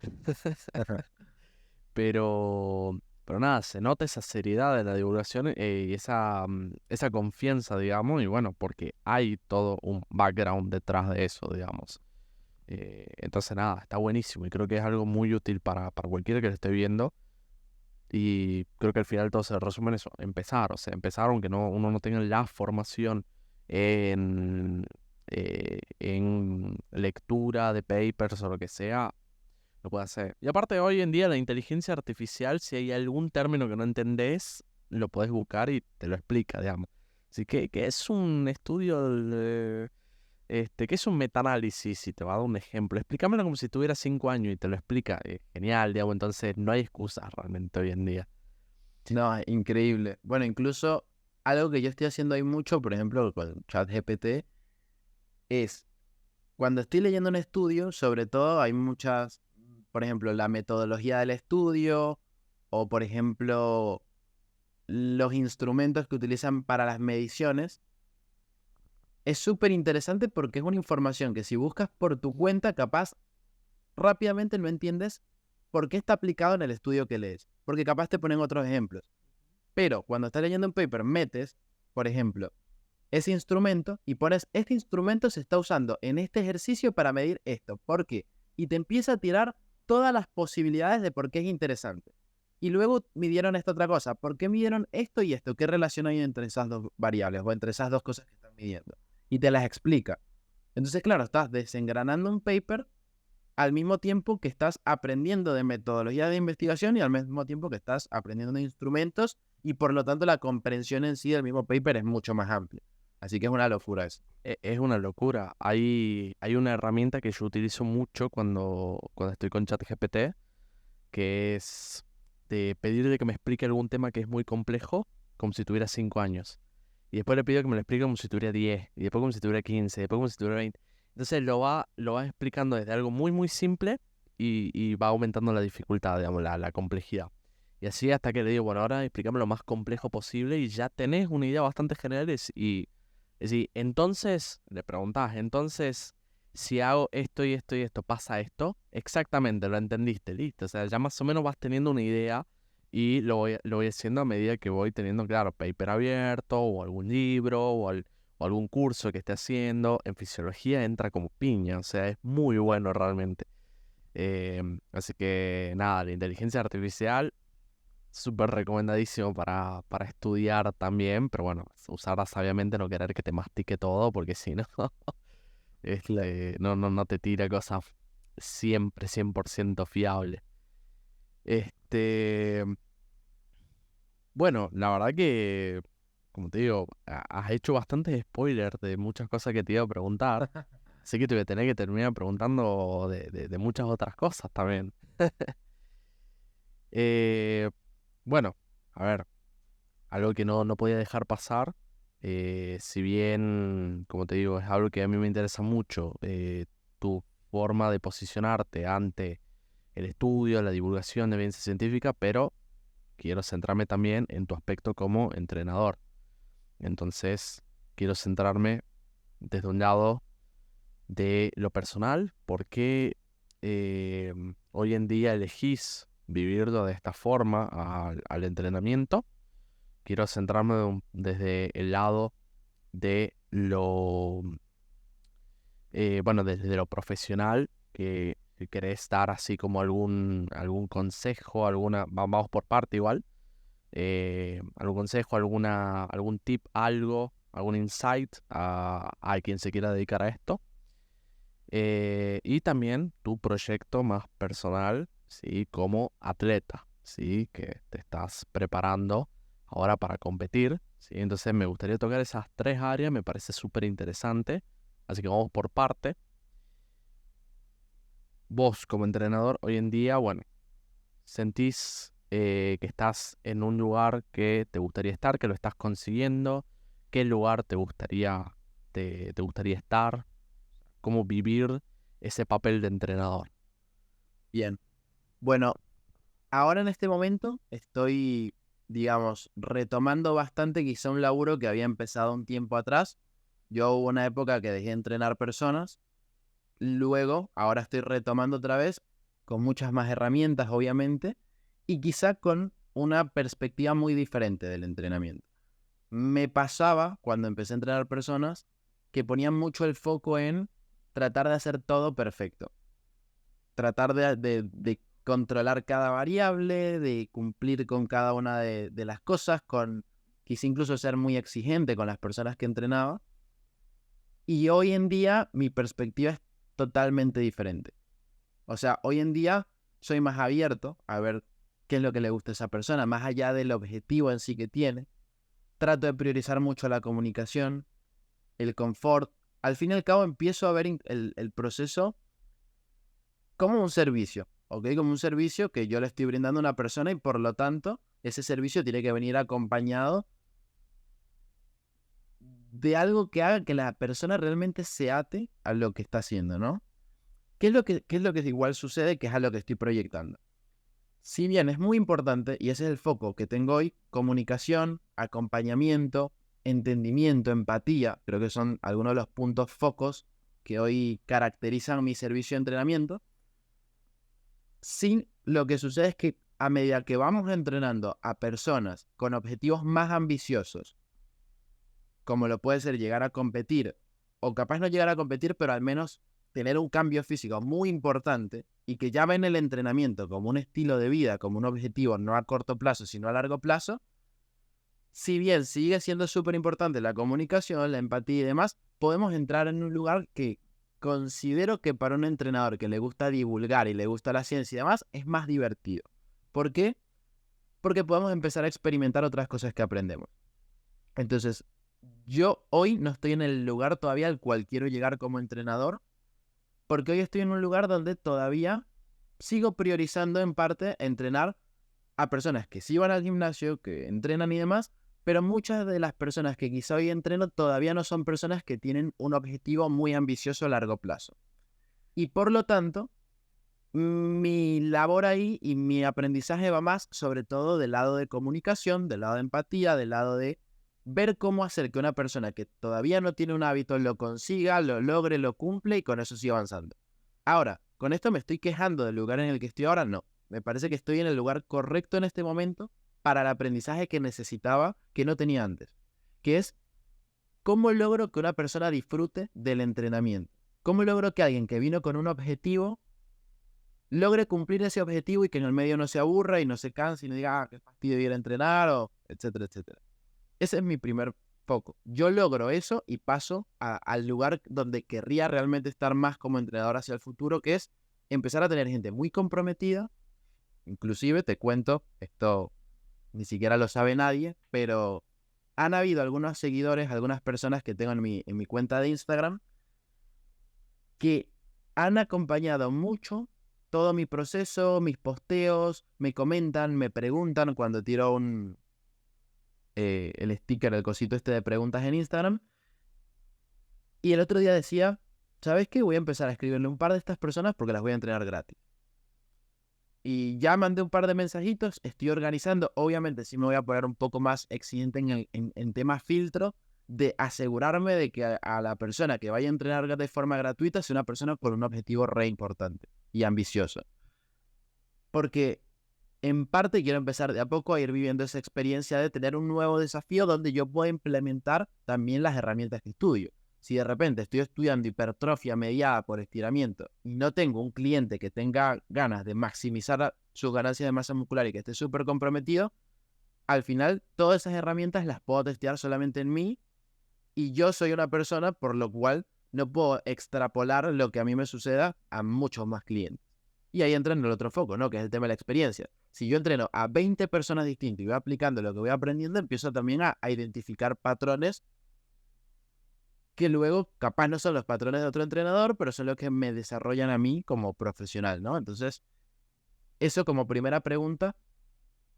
Pero nada, se nota esa seriedad de la divulgación y esa confianza, digamos, y bueno, porque hay todo un background detrás de eso, digamos. Entonces nada, está buenísimo y creo que es algo muy útil para cualquiera que lo esté viendo. Y creo que al final todo se resume en eso, empezar, o sea, empezar aunque uno no tenga la formación en lectura de papers o lo que sea, lo puede hacer. Y aparte hoy en día la inteligencia artificial, si hay algún término que no entendés, lo podés buscar y te lo explica, digamos. Así que es un estudio, que es un metaanálisis, si te va a dar un ejemplo. Explícamelo como si tuviera 5 años y te lo explica. Genial, digamos, entonces no hay excusas realmente hoy en día. No, increíble. Bueno, incluso algo que yo estoy haciendo ahí mucho, por ejemplo, con ChatGPT, es cuando estoy leyendo un estudio, sobre todo hay muchas, por ejemplo, la metodología del estudio o, por ejemplo, los instrumentos que utilizan para las mediciones. Es súper interesante porque es una información que si buscas por tu cuenta, capaz rápidamente no entiendes por qué está aplicado en el estudio que lees. Porque capaz te ponen otros ejemplos. Pero cuando estás leyendo un paper, metes, por ejemplo, ese instrumento y pones, este instrumento se está usando en este ejercicio para medir esto. ¿Por qué? Y te empieza a tirar todas las posibilidades de por qué es interesante. Y luego midieron esta otra cosa. ¿Por qué midieron esto y esto? ¿Qué relación hay entre esas dos variables o entre esas dos cosas que están midiendo? Y te las explica. Entonces, claro, estás desengranando un paper al mismo tiempo que estás aprendiendo de metodología de investigación y al mismo tiempo que estás aprendiendo de instrumentos y por lo tanto la comprensión en sí del mismo paper es mucho más amplia. Así que es una locura eso. Es una locura. Hay una herramienta que yo utilizo mucho cuando estoy con ChatGPT, que es de pedirle que me explique algún tema que es muy complejo, como si tuviera 5 años. Y después le pido que me lo explique como si tuviera 10, y después como si tuviera 15, después como si tuviera 20. Entonces lo va explicando desde algo muy, muy simple y va aumentando la dificultad, digamos, la complejidad. Y así hasta que le digo, bueno, ahora explícame lo más complejo posible y ya tenés una idea bastante general y es decir, entonces, le preguntás, entonces, si hago esto y esto y esto, ¿pasa esto? Exactamente, lo entendiste, listo. O sea, ya más o menos vas teniendo una idea y lo voy haciendo a medida que voy teniendo, claro, paper abierto o algún libro o algún curso que esté haciendo. En fisiología entra como piña, o sea, es muy bueno realmente. Así que nada, la inteligencia artificial, súper recomendadísimo para estudiar también, pero bueno, usarla sabiamente, no querer que te mastique todo, porque si no, No te tira cosas siempre 100% fiables. Bueno, la verdad que, como te digo, has hecho bastantes spoilers de muchas cosas que te iba a preguntar. Así que te voy a tener que terminar preguntando de muchas otras cosas también. Eh, bueno, a ver, algo que no podía dejar pasar, si bien, como te digo, es algo que a mí me interesa mucho, tu forma de posicionarte ante el estudio, la divulgación de evidencia científica, pero quiero centrarme también en tu aspecto como entrenador. Entonces, quiero centrarme desde un lado de lo personal, por qué hoy en día elegís vivirlo de esta forma al entrenamiento. Quiero centrarme desde el lado de bueno, desde lo profesional, que querés dar así como algún consejo, vamos por parte igual, algún consejo, algún tip, algún insight a quien se quiera dedicar a esto. Y también tu proyecto más personal, ¿sí? Como atleta, ¿sí? Que te estás preparando ahora para competir, ¿sí? Entonces me gustaría tocar esas tres áreas, me parece súper interesante. Así que vamos por parte. Vos como entrenador hoy en día, bueno, ¿sentís que estás en un lugar que te gustaría estar, que lo estás consiguiendo? ¿Qué lugar te gustaría estar? ¿Cómo vivir ese papel de entrenador? Bien. Bueno, ahora en este momento estoy, digamos, retomando bastante quizá un laburo que había empezado un tiempo atrás. Yo hubo una época que dejé de entrenar personas. Luego, ahora estoy retomando otra vez con muchas más herramientas, obviamente, y quizá con una perspectiva muy diferente del entrenamiento. Me pasaba cuando empecé a entrenar personas que ponían mucho el foco en tratar de hacer todo perfecto. Tratar de controlar cada variable, de cumplir con cada una de las cosas, quise incluso ser muy exigente con las personas que entrenaba. Y hoy en día mi perspectiva es totalmente diferente. O sea, hoy en día soy más abierto a ver qué es lo que le gusta a esa persona, más allá del objetivo en sí que tiene. Trato de priorizar mucho la comunicación, el confort. Al fin y al cabo empiezo a ver el proceso como un servicio, ¿ok? Como un servicio que yo le estoy brindando a una persona y por lo tanto ese servicio tiene que venir acompañado de algo que haga que la persona realmente se ate a lo que está haciendo, ¿no? ¿Qué es lo que igual sucede? Que es a lo que estoy proyectando. Si bien es muy importante, y ese es el foco que tengo hoy, comunicación, acompañamiento, entendimiento, empatía, creo que son algunos de los puntos focos que hoy caracterizan mi servicio de entrenamiento. Sí, lo que sucede es que a medida que vamos entrenando a personas con objetivos más ambiciosos, como lo puede ser llegar a competir, o capaz no llegar a competir, pero al menos tener un cambio físico muy importante y que ya ven el entrenamiento como un estilo de vida, como un objetivo no a corto plazo, sino a largo plazo, si bien sigue siendo súper importante la comunicación, la empatía y demás, podemos entrar en un lugar que considero que para un entrenador que le gusta divulgar y le gusta la ciencia y demás, es más divertido. ¿Por qué? Porque podemos empezar a experimentar otras cosas que aprendemos. Entonces, yo hoy no estoy en el lugar todavía al cual quiero llegar como entrenador, porque hoy estoy en un lugar donde todavía sigo priorizando en parte entrenar a personas que sí van al gimnasio, que entrenan y demás, pero muchas de las personas que quizá hoy entreno todavía no son personas que tienen un objetivo muy ambicioso a largo plazo. Y por lo tanto, mi labor ahí y mi aprendizaje va más sobre todo del lado de comunicación, del lado de empatía, del lado de ver cómo hacer que una persona que todavía no tiene un hábito lo consiga, lo logre, lo cumple y con eso siga avanzando. Ahora, ¿con esto me estoy quejando del lugar en el que estoy ahora? No. Me parece que estoy en el lugar correcto en este momento para el aprendizaje que necesitaba, que no tenía antes. Que es, ¿cómo logro que una persona disfrute del entrenamiento? ¿Cómo logro que alguien que vino con un objetivo logre cumplir ese objetivo y que en el medio no se aburra y no se canse y no diga, qué fastidio ir a entrenar, o etcétera, etcétera? Ese es mi primer foco. Yo logro eso y paso al lugar donde querría realmente estar más como entrenador hacia el futuro, que es empezar a tener gente muy comprometida. Inclusive, te cuento, esto ni siquiera lo sabe nadie, pero han habido algunos seguidores, algunas personas que tengo en mi cuenta de Instagram, que han acompañado mucho todo mi proceso, mis posteos, me comentan, me preguntan cuando tiro el sticker, el cosito este de preguntas en Instagram. Y el otro día decía, ¿sabes qué? Voy a empezar a escribirle un par de estas personas porque las voy a entrenar gratis. Y ya mandé un par de mensajitos, estoy organizando. Obviamente sí me voy a poner un poco más exigente en temas filtro, de asegurarme de que a la persona que vaya a entrenar de forma gratuita sea una persona con un objetivo re importante y ambicioso. Porque en parte quiero empezar de a poco a ir viviendo esa experiencia de tener un nuevo desafío donde yo pueda implementar también las herramientas que estudio. Si de repente estoy estudiando hipertrofia mediada por estiramiento y no tengo un cliente que tenga ganas de maximizar sus ganancias de masa muscular y que esté súper comprometido, al final todas esas herramientas las puedo testear solamente en mí, y yo soy una persona por lo cual no puedo extrapolar lo que a mí me suceda a muchos más clientes. Y ahí entra en el otro foco, ¿no? Que es el tema de la experiencia. Si yo entreno a 20 personas distintas y voy aplicando lo que voy aprendiendo, empiezo también a identificar patrones que luego capaz no son los patrones de otro entrenador, pero son los que me desarrollan a mí como profesional, ¿no? Entonces, eso como primera pregunta.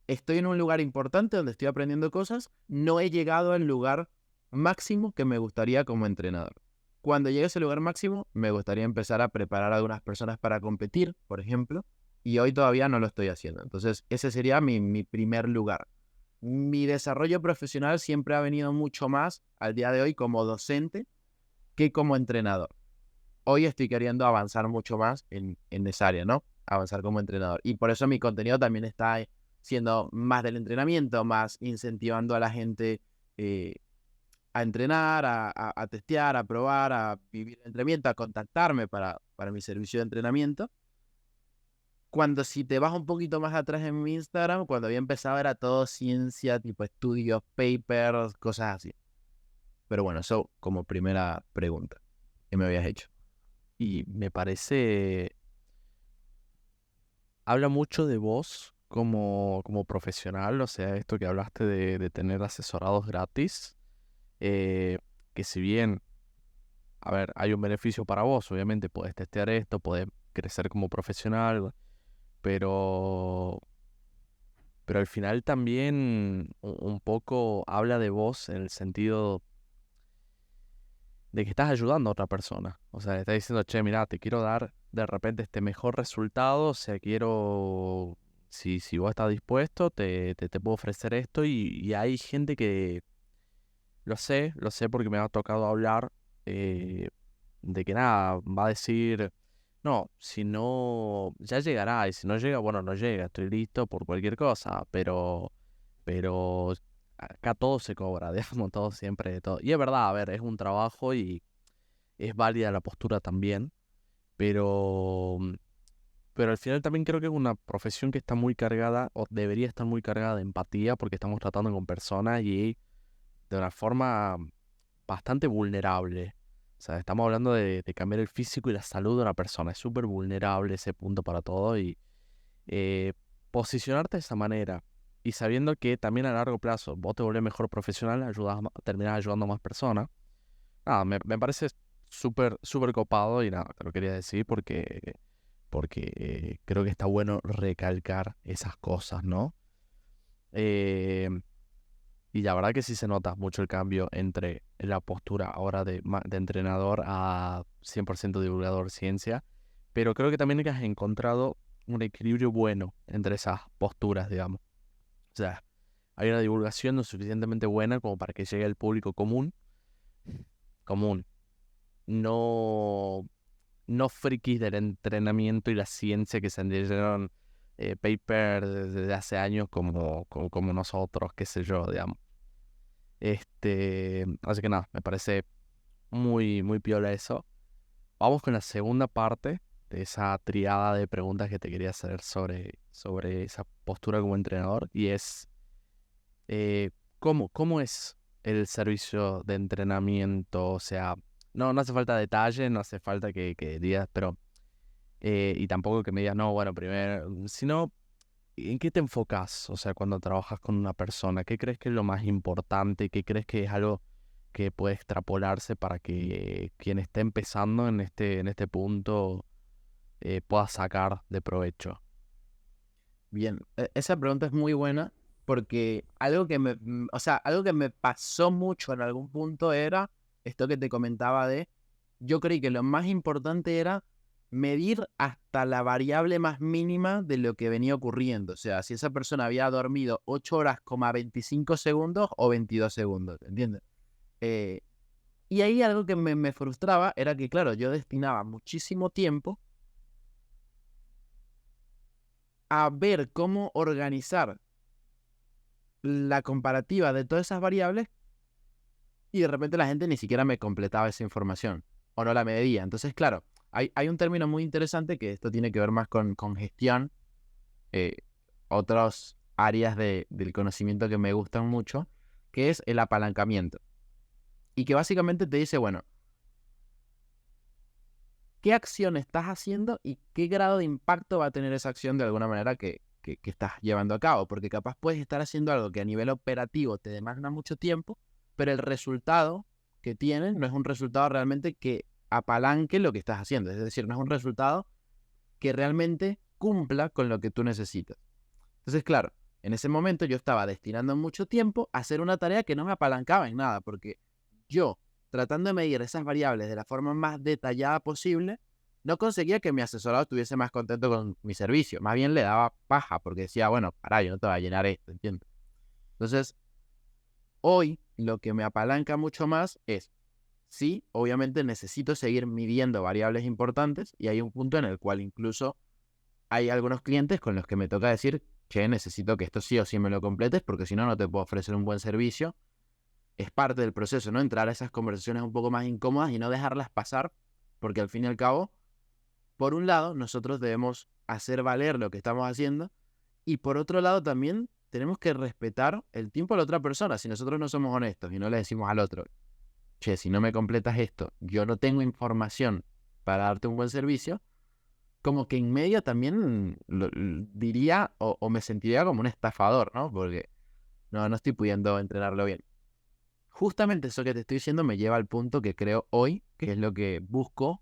Estoy en un lugar importante donde estoy aprendiendo cosas, no he llegado al lugar máximo que me gustaría como entrenador. Cuando llegue a ese lugar máximo, me gustaría empezar a preparar a algunas personas para competir, por ejemplo, y hoy todavía no lo estoy haciendo. Entonces, ese sería mi primer lugar. Mi desarrollo profesional siempre ha venido mucho más al día de hoy como docente que como entrenador. Hoy estoy queriendo avanzar mucho más en esa área, ¿no? Avanzar como entrenador. Y por eso mi contenido también está siendo más del entrenamiento, más incentivando a la gente a entrenar, a testear, a probar, a vivir el entrenamiento, a contactarme para mi servicio de entrenamiento. Cuando si te vas un poquito más atrás en mi Instagram, cuando había empezado era todo ciencia, tipo estudios, papers, cosas así. Pero bueno, eso como primera pregunta que me habías hecho. Y me parece, habla mucho de vos como profesional, o sea, esto que hablaste de tener asesorados gratis, eh, que si bien, a ver, hay un beneficio para vos, obviamente podés testear esto, podés crecer como profesional, pero, pero al final también un poco habla de vos en el sentido de que estás ayudando a otra persona. O sea, le estás diciendo, che, mira, te quiero dar de repente este mejor resultado, o sea, quiero, si vos estás dispuesto, te puedo ofrecer esto, y hay gente que, lo sé porque me ha tocado hablar, eh, de que nada, va a decir, no, si no, ya llegará, y si no llega, bueno, no llega, estoy listo por cualquier cosa, pero acá todo se cobra, digamos, todo siempre, todo. Y es verdad, a ver, es un trabajo y es válida la postura también, pero, pero al final también creo que es una profesión que está muy cargada, o debería estar muy cargada de empatía, porque estamos tratando con personas y de una forma bastante vulnerable. O sea, estamos hablando de cambiar el físico y la salud de una persona. Es súper vulnerable ese punto para todo, y eh, posicionarte de esa manera y sabiendo que también a largo plazo vos te volvés mejor profesional, terminás ayudando a más personas. Nada, me parece súper, súper copado, y nada, te lo quería decir porque creo que está bueno recalcar esas cosas, ¿no? Eh, y la verdad que sí se nota mucho el cambio entre la postura ahora de entrenador a 100% divulgador ciencia, pero creo que también que has encontrado un equilibrio bueno entre esas posturas, digamos. O sea, hay una divulgación lo suficientemente buena como para que llegue al público común, no, no frikis del entrenamiento y la ciencia que se leyeron papers desde hace años como nosotros, qué sé yo, digamos. Así que nada, me parece muy, muy piola eso. Vamos con la segunda parte de esa triada de preguntas que te quería hacer sobre esa postura como entrenador, y es, ¿cómo es el servicio de entrenamiento? O sea, no hace falta detalle, no hace falta que digas, pero, y tampoco que me digas, no, bueno, primero, sino, ¿en qué te enfocas? O sea, cuando trabajas con una persona, ¿qué crees que es lo más importante? ¿Qué crees que es algo que puede extrapolarse para que quien esté empezando en este punto pueda sacar de provecho? Bien, esa pregunta es muy buena porque algo que me pasó mucho en algún punto era esto que te comentaba yo creí que lo más importante era medir hasta la variable más mínima de lo que venía ocurriendo. O sea, si esa persona había dormido 8 horas, 25 segundos o 22 segundos, ¿entiendes? Eh, y ahí algo que me frustraba era que, claro, yo destinaba muchísimo tiempo a ver cómo organizar la comparativa de todas esas variables y de repente la gente ni siquiera me completaba esa información o no la medía. Entonces, claro, hay un término muy interesante que esto tiene que ver más con gestión, eh, otras áreas del conocimiento que me gustan mucho, que es el apalancamiento. Y que básicamente te dice, bueno, ¿qué acción estás haciendo y qué grado de impacto va a tener esa acción de alguna manera que estás llevando a cabo? Porque capaz puedes estar haciendo algo que a nivel operativo te demanda mucho tiempo, pero el resultado que tienes no es un resultado realmente que apalanque lo que estás haciendo. Es decir, no es un resultado que realmente cumpla con lo que tú necesitas. Entonces, claro, en ese momento yo estaba destinando mucho tiempo a hacer una tarea que no me apalancaba en nada, porque yo, tratando de medir esas variables de la forma más detallada posible, no conseguía que mi asesorado estuviese más contento con mi servicio. Más bien le daba paja, porque decía, bueno, pará, yo no te voy a llenar esto, ¿entiendes? Entonces, hoy lo que me apalanca mucho más es, sí, obviamente necesito seguir midiendo variables importantes y hay un punto en el cual incluso hay algunos clientes con los que me toca decir, che, necesito que esto sí o sí me lo completes porque si no, no te puedo ofrecer un buen servicio. Es parte del proceso, ¿no? Entrar a esas conversaciones un poco más incómodas y no dejarlas pasar, porque al fin y al cabo, por un lado, nosotros debemos hacer valer lo que estamos haciendo y por otro lado también tenemos que respetar el tiempo de la otra persona. Si nosotros no somos honestos y no le decimos al otro, che, si no me completas esto, yo no tengo información para darte un buen servicio, como que en medio también diría o me sentiría como un estafador, ¿no? Porque no estoy pudiendo entrenarlo bien. Justamente eso que te estoy diciendo me lleva al punto que creo hoy, que es lo que busco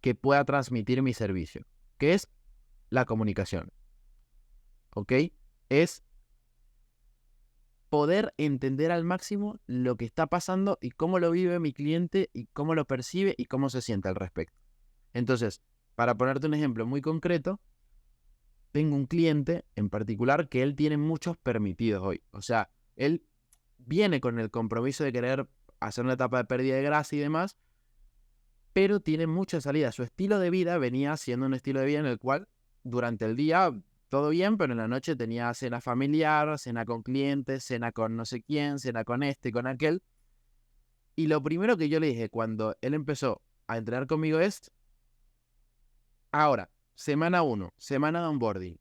que pueda transmitir mi servicio, que es la comunicación, ¿ok? Es poder entender al máximo lo que está pasando y cómo lo vive mi cliente y cómo lo percibe y cómo se siente al respecto. Entonces, para ponerte un ejemplo muy concreto, tengo un cliente en particular que él tiene muchos permitidos hoy. O sea, él viene con el compromiso de querer hacer una etapa de pérdida de grasa y demás, pero tiene muchas salidas. Su estilo de vida venía siendo un estilo de vida en el cual durante el día todo bien, pero en la noche tenía cena familiar, cena con clientes, cena con no sé quién, cena con este, con aquel. Y lo primero que yo le dije cuando él empezó a entrenar conmigo es, ahora, semana 1, semana de onboarding.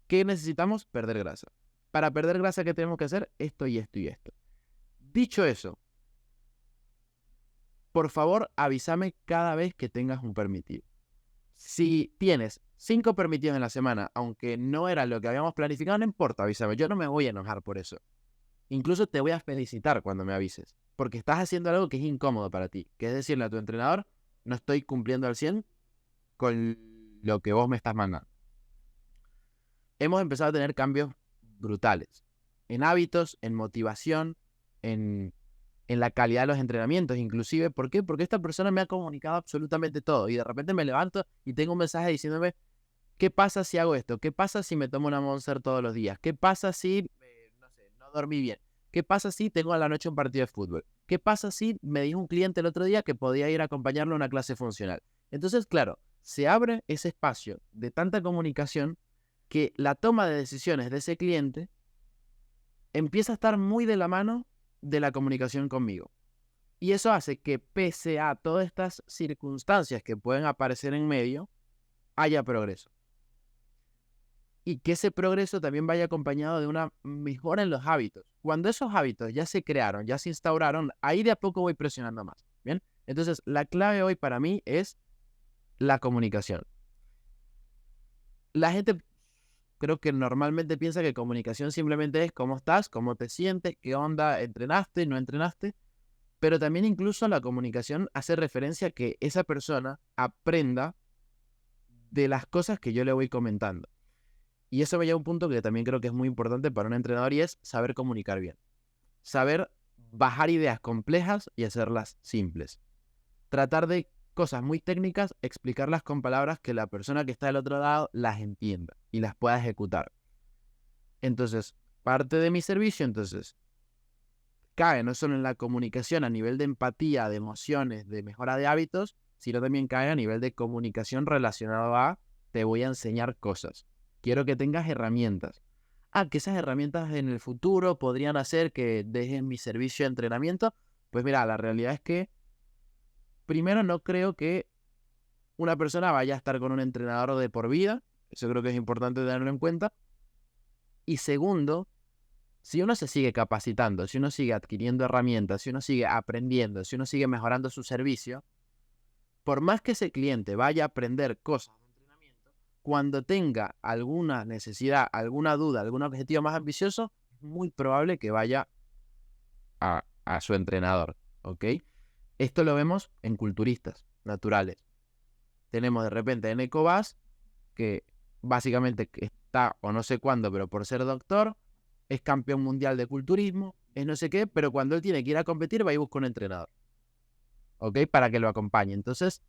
¿Qué necesitamos? Perder grasa. Para perder grasa, ¿qué tenemos que hacer? Esto y esto y esto. Dicho eso, por favor, avísame cada vez que tengas un permitido. Si tienes 5 permitidos en la semana, aunque no era lo que habíamos planificado, no importa, avísame. Yo no me voy a enojar por eso. Incluso te voy a felicitar cuando me avises, porque estás haciendo algo que es incómodo para ti, que es decirle a tu entrenador, no estoy cumpliendo al 100 con lo que vos me estás mandando. Hemos empezado a tener cambios brutales en hábitos, en motivación, en la calidad de los entrenamientos, inclusive. ¿Por qué? Porque esta persona me ha comunicado absolutamente todo y de repente me levanto y tengo un mensaje diciéndome, ¿qué pasa si hago esto? ¿Qué pasa si me tomo una Monster todos los días? ¿Qué pasa si, no sé, no dormí bien? ¿Qué pasa si tengo a la noche un partido de fútbol? ¿Qué pasa si me dijo un cliente el otro día que podía ir a acompañarlo a una clase funcional? Entonces, claro, se abre ese espacio de tanta comunicación que la toma de decisiones de ese cliente empieza a estar muy de la mano de la comunicación conmigo. Y eso hace que pese a todas estas circunstancias que pueden aparecer en medio, haya progreso. y que ese progreso también vaya acompañado de una mejora en los hábitos. Cuando esos hábitos ya se crearon, ya se instauraron, ahí de a poco voy presionando más. ¿Bien? Entonces, la clave hoy para mí es la comunicación. La gente creo que normalmente piensa que comunicación simplemente es cómo estás, cómo te sientes, qué onda, entrenaste, no entrenaste, pero también incluso la comunicación hace referencia a que esa persona aprenda de las cosas que yo le voy comentando. Y eso me lleva a un punto que también creo que es muy importante para un entrenador y es saber comunicar bien. Saber bajar ideas complejas y hacerlas simples. Tratar de cosas muy técnicas, explicarlas con palabras que la persona que está del otro lado las entienda y las pueda ejecutar. Entonces, parte de mi servicio, cae no solo en la comunicación a nivel de empatía, de emociones, de mejora de hábitos, sino también cae a nivel de comunicación relacionado a te voy a enseñar cosas. Quiero que tengas herramientas. Que esas herramientas en el futuro podrían hacer que dejes mi servicio de entrenamiento. Pues mira, la realidad es que primero no creo que una persona vaya a estar con un entrenador de por vida. Eso creo que es importante tenerlo en cuenta. Y segundo, si uno se sigue capacitando, si uno sigue adquiriendo herramientas, si uno sigue aprendiendo, si uno sigue mejorando su servicio, por más que ese cliente vaya a aprender cosas de entrenamiento, cuando tenga alguna necesidad, alguna duda, algún objetivo más ambicioso, es muy probable que vaya a su entrenador, ¿ok? Esto lo vemos en culturistas naturales. Tenemos de repente en Nico Bass, que básicamente está, o no sé cuándo, pero por ser doctor, es campeón mundial de culturismo, es no sé qué, pero cuando él tiene que ir a competir va y busca un entrenador, ¿ok? Para que lo acompañe. Entonces,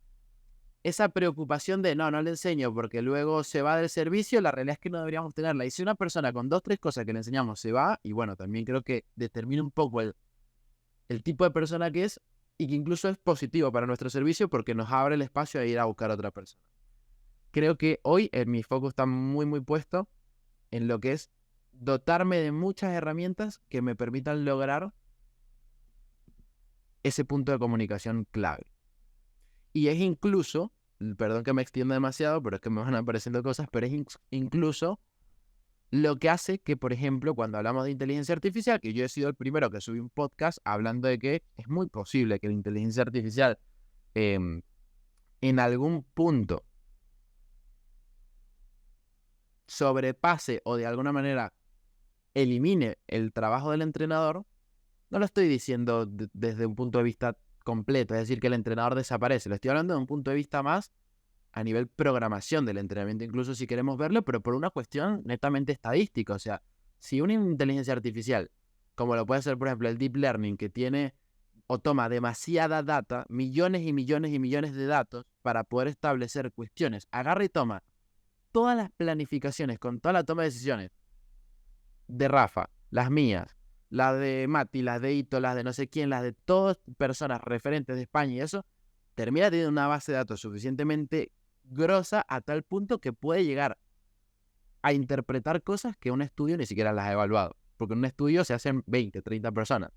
esa preocupación de no le enseño porque luego se va del servicio, la realidad es que no deberíamos tenerla. Y si una persona con 2, 3 cosas que le enseñamos se va, y bueno, también creo que determina un poco el tipo de persona que es y que incluso es positivo para nuestro servicio porque nos abre el espacio a ir a buscar a otra persona. Creo que hoy mi foco está muy, muy puesto en lo que es dotarme de muchas herramientas que me permitan lograr ese punto de comunicación clave. Y es incluso, perdón que me extienda demasiado, pero es que me van apareciendo cosas, pero es incluso lo que hace que, por ejemplo, cuando hablamos de inteligencia artificial, que yo he sido el primero que subí un podcast hablando de que es muy posible que la inteligencia artificial en algún punto sobrepase o de alguna manera elimine el trabajo del entrenador, no lo estoy diciendo desde un punto de vista completo, es decir, que el entrenador desaparece, lo estoy hablando de un punto de vista más a nivel programación del entrenamiento, incluso si queremos verlo, pero por una cuestión netamente estadística. O sea, si una inteligencia artificial, como lo puede ser, por ejemplo, el Deep Learning, que tiene o toma demasiada data, millones y millones y millones de datos, para poder establecer cuestiones, agarra y toma todas las planificaciones con toda la toma de decisiones de Rafa, las mías, las de Mati, las de Ito, las de no sé quién, las de todas personas referentes de España y eso, termina teniendo una base de datos suficientemente grosa a tal punto que puede llegar a interpretar cosas que un estudio ni siquiera las ha evaluado. Porque en un estudio se hacen 20, 30 personas.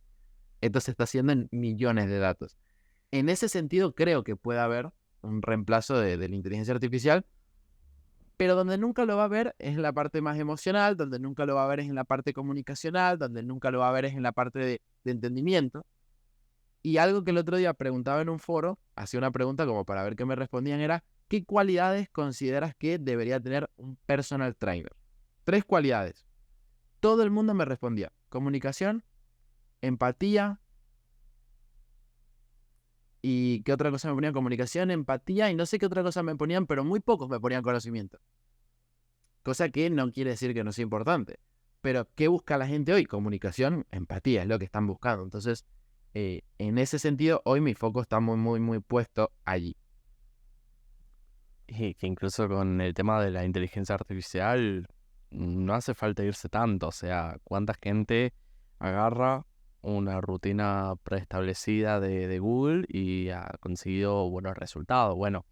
Esto se está haciendo en millones de datos. En ese sentido, creo que puede haber un reemplazo de la inteligencia artificial, pero donde nunca lo va a ver es en la parte más emocional, donde nunca lo va a ver es en la parte comunicacional, donde nunca lo va a ver es en la parte de entendimiento. Y algo que el otro día preguntaba en un foro, hacía una pregunta como para ver qué me respondían, era ¿qué cualidades consideras que debería tener un personal trainer? 3 cualidades. Todo el mundo me respondía: comunicación, empatía, y ¿qué otra cosa me ponían? Comunicación, empatía, y no sé qué otra cosa me ponían, pero muy pocos me ponían conocimiento. Cosa que no quiere decir que no sea importante. Pero ¿qué busca la gente hoy? Comunicación, empatía, es lo que están buscando. Entonces, en ese sentido, hoy mi foco está muy, muy, muy puesto allí. Y que incluso con el tema de la inteligencia artificial no hace falta irse tanto. O sea, cuánta gente agarra una rutina preestablecida de Google y ha conseguido buenos resultados. Bueno,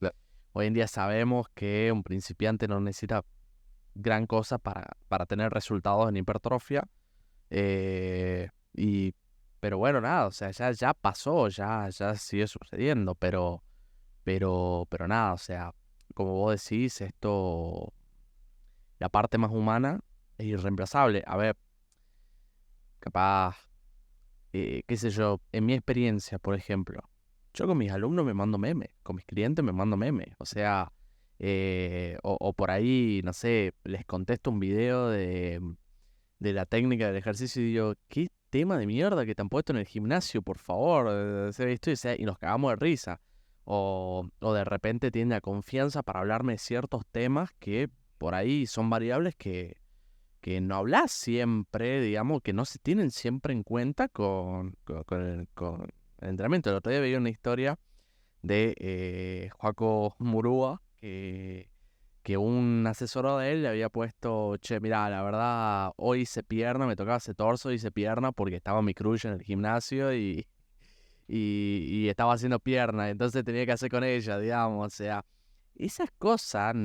hoy en día sabemos que un principiante no necesita gran cosa para tener resultados en hipertrofia. Pero bueno, nada, o sea, ya pasó, ya sigue sucediendo, pero nada, o sea, como vos decís, esto la parte más humana es irreemplazable. A ver, capaz, qué sé yo, en mi experiencia, por ejemplo, yo con mis alumnos me mando memes, con mis clientes me mando memes. O sea, o por ahí, no sé, les contesto un video de la técnica del ejercicio y digo, qué tema de mierda que te han puesto en el gimnasio, por favor, hacer esto y nos cagamos de risa. O de repente tiene la confianza para hablarme de ciertos temas que por ahí son variables que no hablas siempre, digamos, que no se tienen siempre en cuenta con el entrenamiento. El otro día veía una historia de Joaco Murúa, que un asesor de él le había puesto, che, mirá, la verdad, hoy hice pierna, me tocaba hacer torso, hice pierna porque estaba mi crush en el gimnasio y estaba haciendo pierna, entonces tenía que hacer con ella, digamos, o sea, esas cosas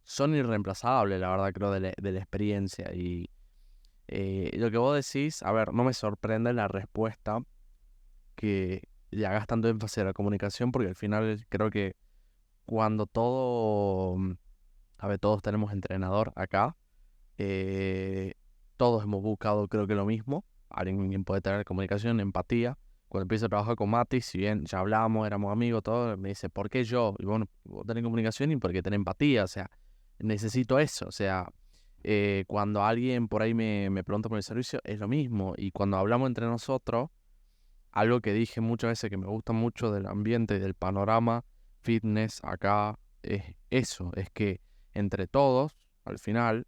son irreemplazables, la verdad, creo, de la experiencia. Y lo que vos decís, a ver, no me sorprende la respuesta que le hagas tanto énfasis a la comunicación, porque al final creo que cuando a ver, todos tenemos entrenador acá, eh, todos hemos buscado creo que lo mismo, alguien puede tener comunicación, empatía. Cuando empiezo a trabajar con Mati, si bien ya hablamos, éramos amigos, todo, me dice, ¿por qué yo? Y bueno, vos tenés comunicación y porque tenés empatía, o sea, necesito eso, o sea, cuando alguien por ahí me pregunta por el servicio, es lo mismo. Y cuando hablamos entre nosotros, algo que dije muchas veces que me gusta mucho del ambiente y del panorama fitness acá, es eso, es que entre todos, al final,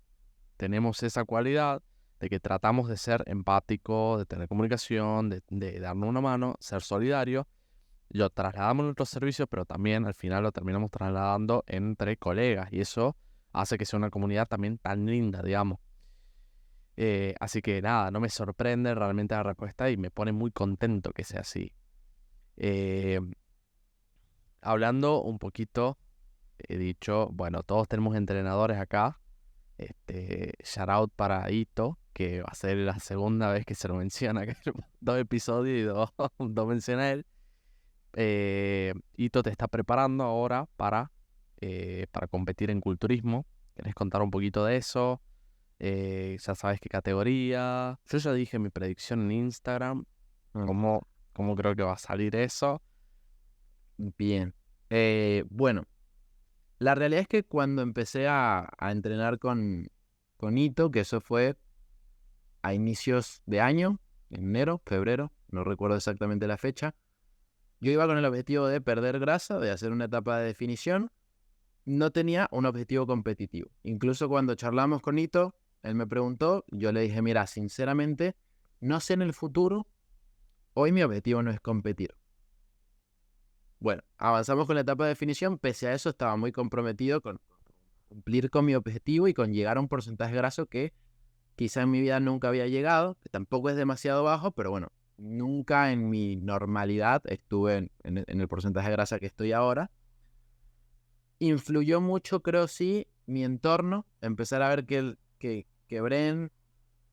tenemos esa cualidad de que tratamos de ser empáticos, de tener comunicación, de darnos una mano, ser solidarios. Lo trasladamos en nuestros servicios, pero también al final lo terminamos trasladando entre colegas. Y eso hace que sea una comunidad también tan linda, digamos. Así que nada, no me sorprende realmente la respuesta y me pone muy contento que sea así. Eh, Hablando un poquito, he dicho, bueno, todos tenemos entrenadores acá. Shout out para Ito, que va a ser la segunda vez que se lo menciona acá. 2 episodios y dos menciona él. Ito te está preparando ahora para competir en culturismo. ¿Querés contar un poquito de eso? Ya sabes qué categoría. Yo ya dije mi predicción en Instagram. Mm, ¿Cómo creo que va a salir eso? Bien. Bueno, la realidad es que cuando empecé a entrenar con Ito, que eso fue a inicios de año, en enero, febrero, no recuerdo exactamente la fecha, yo iba con el objetivo de perder grasa, de hacer una etapa de definición. No tenía un objetivo competitivo. Incluso cuando charlamos con Ito, él me preguntó, yo le dije, mira, sinceramente, no sé en el futuro, hoy mi objetivo no es competir. Bueno, avanzamos con la etapa de definición, pese a eso estaba muy comprometido con cumplir con mi objetivo y con llegar a un porcentaje graso que quizá en mi vida nunca había llegado, que tampoco es demasiado bajo, pero bueno, nunca en mi normalidad estuve en el porcentaje de grasa que estoy ahora. Influyó mucho, creo sí, mi entorno, empezar a ver que Bren,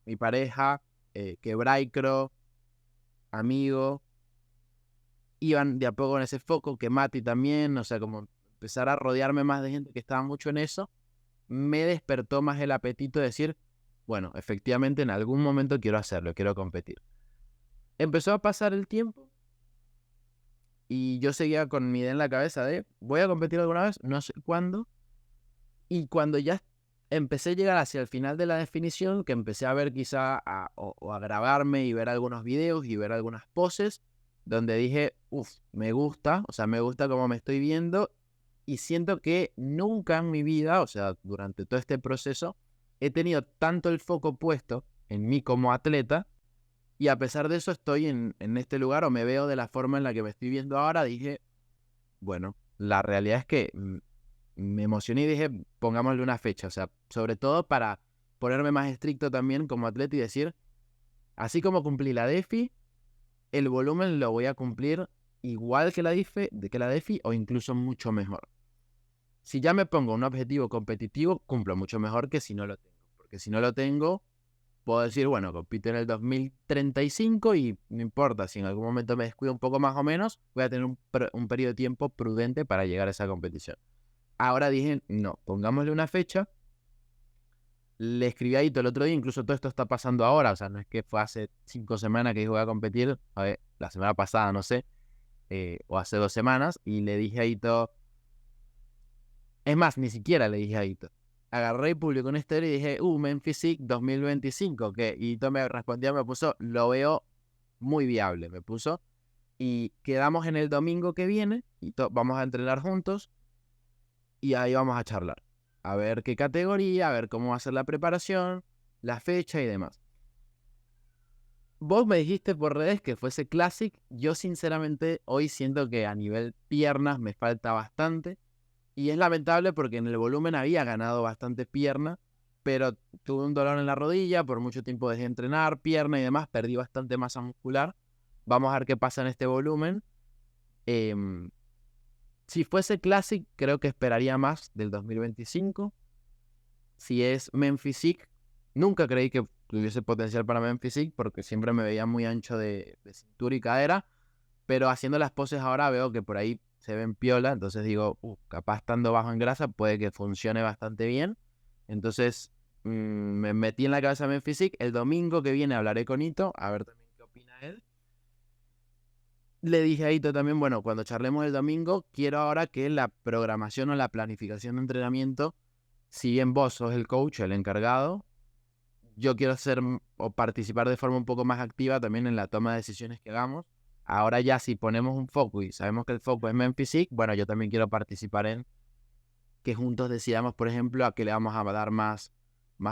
mi pareja, que Braicro, amigo, iban de a poco en ese foco, que Mati también, o sea, como empezar a rodearme más de gente que estaba mucho en eso, me despertó más el apetito de decir, bueno, efectivamente en algún momento quiero hacerlo, quiero competir. Empezó a pasar el tiempo y yo seguía con mi idea en la cabeza de, voy a competir alguna vez, no sé cuándo, y cuando ya empecé a llegar hacia el final de la definición, que empecé a ver quizá o a grabarme y ver algunos videos y ver algunas poses, donde dije, uff, me gusta, o sea, me gusta cómo me estoy viendo y siento que nunca en mi vida, o sea, durante todo este proceso, he tenido tanto el foco puesto en mí como atleta y a pesar de eso estoy en este lugar o me veo de la forma en la que me estoy viendo ahora, dije, bueno, la realidad es que me emocioné y dije, pongámosle una fecha, o sea, sobre todo para ponerme más estricto también como atleta y decir, así como cumplí la DEFI, el volumen lo voy a cumplir igual que la DEFI o incluso mucho mejor. Si ya me pongo un objetivo competitivo, cumplo mucho mejor que si no lo tengo. Porque si no lo tengo, puedo decir, bueno, compito en el 2035 y no importa, si en algún momento me descuido un poco más o menos, voy a tener un periodo de tiempo prudente para llegar a esa competición. Ahora dije, no, pongámosle una fecha. Le escribí a Aito el otro día, incluso todo esto está pasando ahora, o sea, no es que fue hace 5 semanas que dije voy a competir, a ver, la semana pasada, no sé, o hace 2 semanas, y le dije a Aito, es más, ni siquiera le dije a Aito. Agarré y publicó una historia y dije, Memphis Physique 2025, ¿qué? Y Aito me respondió, me puso, lo veo muy viable, me puso, y quedamos en el domingo que viene, y vamos a entrenar juntos, y ahí vamos a charlar. A ver qué categoría, a ver cómo va a ser la preparación, la fecha y demás. Vos me dijiste por redes que fuese Classic. Yo sinceramente hoy siento que a nivel piernas me falta bastante. Y es lamentable porque en el volumen había ganado bastante pierna, pero tuve un dolor en la rodilla, por mucho tiempo dejé de entrenar, pierna y demás, perdí bastante masa muscular. Vamos a ver qué pasa en este volumen. Si fuese Classic, creo que esperaría más del 2025. Si es Memphis Physique, nunca creí que tuviese potencial para Memphis Physique porque siempre me veía muy ancho de cintura y cadera, pero haciendo las poses ahora veo que por ahí se ven piola, entonces digo, capaz estando bajo en grasa puede que funcione bastante bien. Entonces me metí en la cabeza Memphis Physique. El domingo que viene hablaré con Ito, a ver también qué opina él. Le dije a Ito también, bueno, cuando charlemos el domingo, quiero ahora que la programación o la planificación de entrenamiento, si bien vos sos el coach, el encargado, yo quiero ser o participar de forma un poco más activa también en la toma de decisiones que hagamos. Ahora ya si ponemos un foco y sabemos que el foco es Memphis Physique, bueno, yo también quiero participar en que juntos decidamos, por ejemplo, a qué le vamos a dar más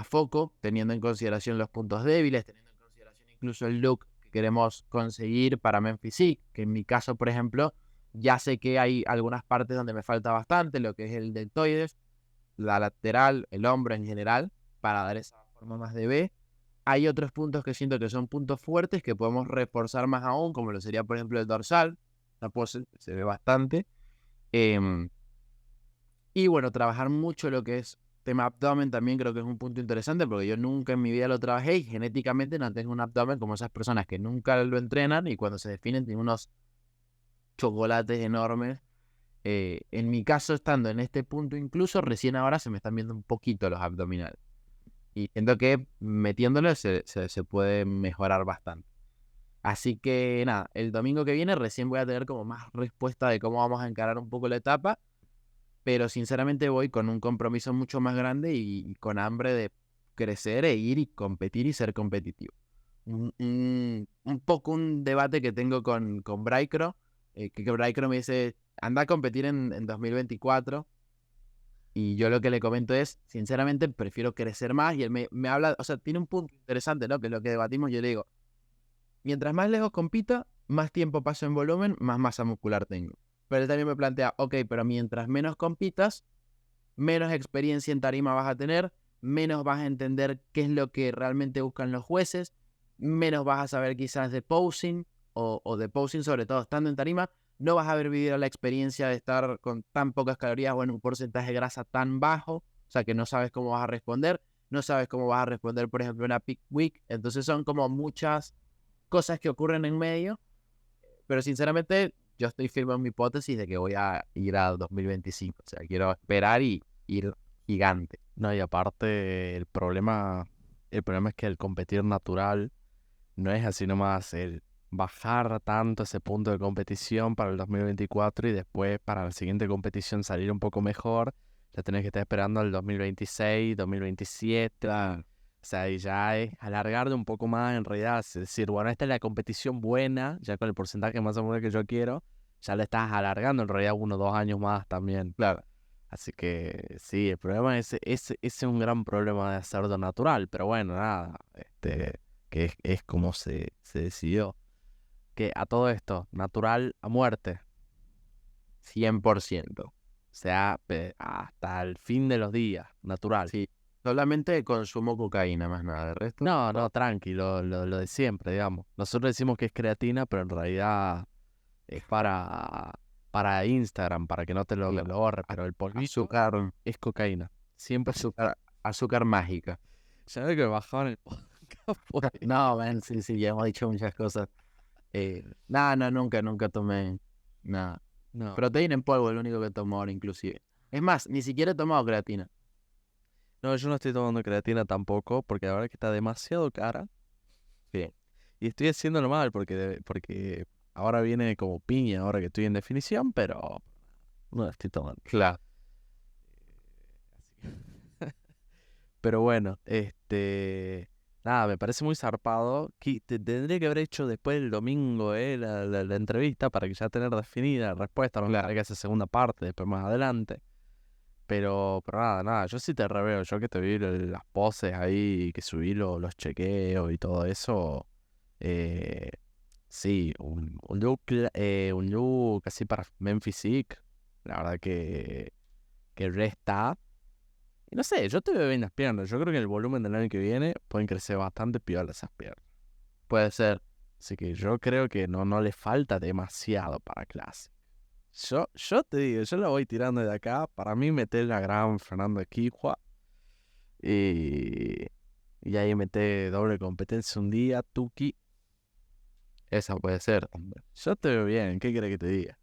foco, teniendo en consideración los puntos débiles, teniendo en consideración incluso el look que queremos conseguir para Memphis Physique, que en mi caso, por ejemplo, ya sé que hay algunas partes donde me falta bastante, lo que es el deltoides, la lateral, el hombro en general, para dar esa forma más de B. Hay otros puntos que siento que son puntos fuertes que podemos reforzar más aún, como lo sería, por ejemplo, el dorsal. La pose se ve bastante. Y bueno, trabajar mucho lo que es tema abdomen también creo que es un punto interesante porque yo nunca en mi vida lo trabajé y genéticamente no tengo un abdomen como esas personas que nunca lo entrenan y cuando se definen tienen unos chocolates enormes. En mi caso, estando en este punto incluso, recién ahora se me están viendo un poquito los abdominales. Y siento que metiéndolo se puede mejorar bastante. Así que nada, el domingo que viene recién voy a tener como más respuesta de cómo vamos a encarar un poco la etapa. Pero sinceramente voy con un compromiso mucho más grande y con hambre de crecer e ir y competir y ser competitivo. Un poco un debate que tengo con Braicro, que Braicro me dice, anda a competir en 2024. Y yo lo que le comento es, sinceramente, prefiero crecer más. Y él me habla, o sea, tiene un punto interesante, ¿no? Que es lo que debatimos. Yo le digo, mientras más lejos compita, más tiempo paso en volumen, más masa muscular tengo. Pero él también me plantea, ok, pero mientras menos compitas, menos experiencia en tarima vas a tener, menos vas a entender qué es lo que realmente buscan los jueces, menos vas a saber quizás de posing o de posing, sobre todo estando en tarima, no vas a haber vivido la experiencia de estar con tan pocas calorías o en un porcentaje de grasa tan bajo, o sea que no sabes cómo vas a responder, no sabes cómo vas a responder, por ejemplo, en una peak week. Entonces son como muchas cosas que ocurren en medio, pero sinceramente yo estoy firme en mi hipótesis de que voy a ir al 2025. O sea, quiero esperar y ir gigante. No, y aparte el problema es que el competir natural no es así nomás el bajar tanto ese punto de competición para el 2024 y después para la siguiente competición salir un poco mejor. Ya tenés que estar esperando el 2026, 2027. Claro. O sea, y ya es alargar de un poco más en realidad. Es decir, bueno, esta es la competición buena, ya con el porcentaje más o menos que yo quiero, ya le estás alargando en realidad 1 o 2 años más también. Claro. Así que sí, el problema ese es un gran problema de hacerlo natural, pero bueno, nada, que es como se decidió. Que a todo esto, natural a muerte, 100%. o sea, hasta el fin de los días, natural. Sí. Solamente consumo cocaína, más nada. De resto. No, tranqui, lo de siempre, digamos. Nosotros decimos que es creatina, pero en realidad es para Instagram, para que no te lo borre, pero el polvito Azúcar. es cocaína. Siempre Azúcar mágica. ya ve que bajaban el podcast. No, man, sí, ya hemos dicho muchas cosas. No, nunca tomé nada. No. Proteína en polvo es lo único que tomo ahora, inclusive. Es más, ni siquiera he tomado creatina. No, yo no estoy tomando creatina tampoco, porque la verdad es que está demasiado cara. Sí. Y estoy haciéndolo mal porque ahora viene como piña, ahora que estoy en definición, pero no la estoy tomando. Claro. Pero bueno, nada, me parece muy zarpado. Que tendría que haber hecho después el domingo, la entrevista para que ya tener definida la respuesta. No me Claro. que hacer segunda parte, después más adelante. Pero nada, yo sí te reveo. Yo que te vi las poses ahí, que subí los chequeos y todo eso. Eh, sí, un look así para Memphis Physique. La verdad que re está. Y no sé, yo te veo bien las piernas. Yo creo que el volumen del año que viene pueden crecer bastante piola esas piernas. Puede ser. Así que yo creo que no le falta demasiado para clase. Yo te digo, yo la voy tirando de acá. Para mí meter la gran Fernando Quijua. Y, y ahí meter doble competencia un día, Tuki. Esa puede ser también. Yo te veo bien, ¿qué querés que te diga?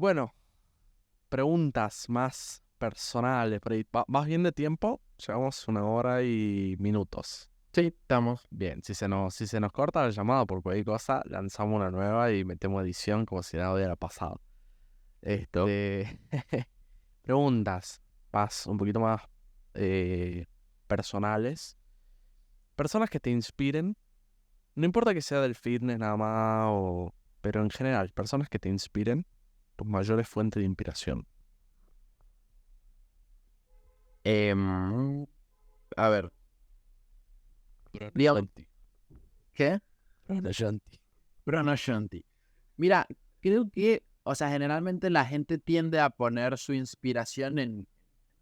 Bueno, preguntas más personales. Por ahí. ¿Vas bien de tiempo? Llevamos 1 hora y minutos. Sí, estamos. Bien, si se nos corta la llamada por cualquier cosa, lanzamos una nueva y metemos edición como si nada hubiera pasado. Esto. Preguntas más, un poquito más personales. Personas que te inspiren. No importa que sea del fitness nada más, pero en general, personas que te inspiren, tus mayores fuentes de inspiración. A ver. Digamos, Shanti. ¿qué? Shanti. Bruno Shanti. Mira, creo que, o sea, generalmente la gente tiende a poner su inspiración en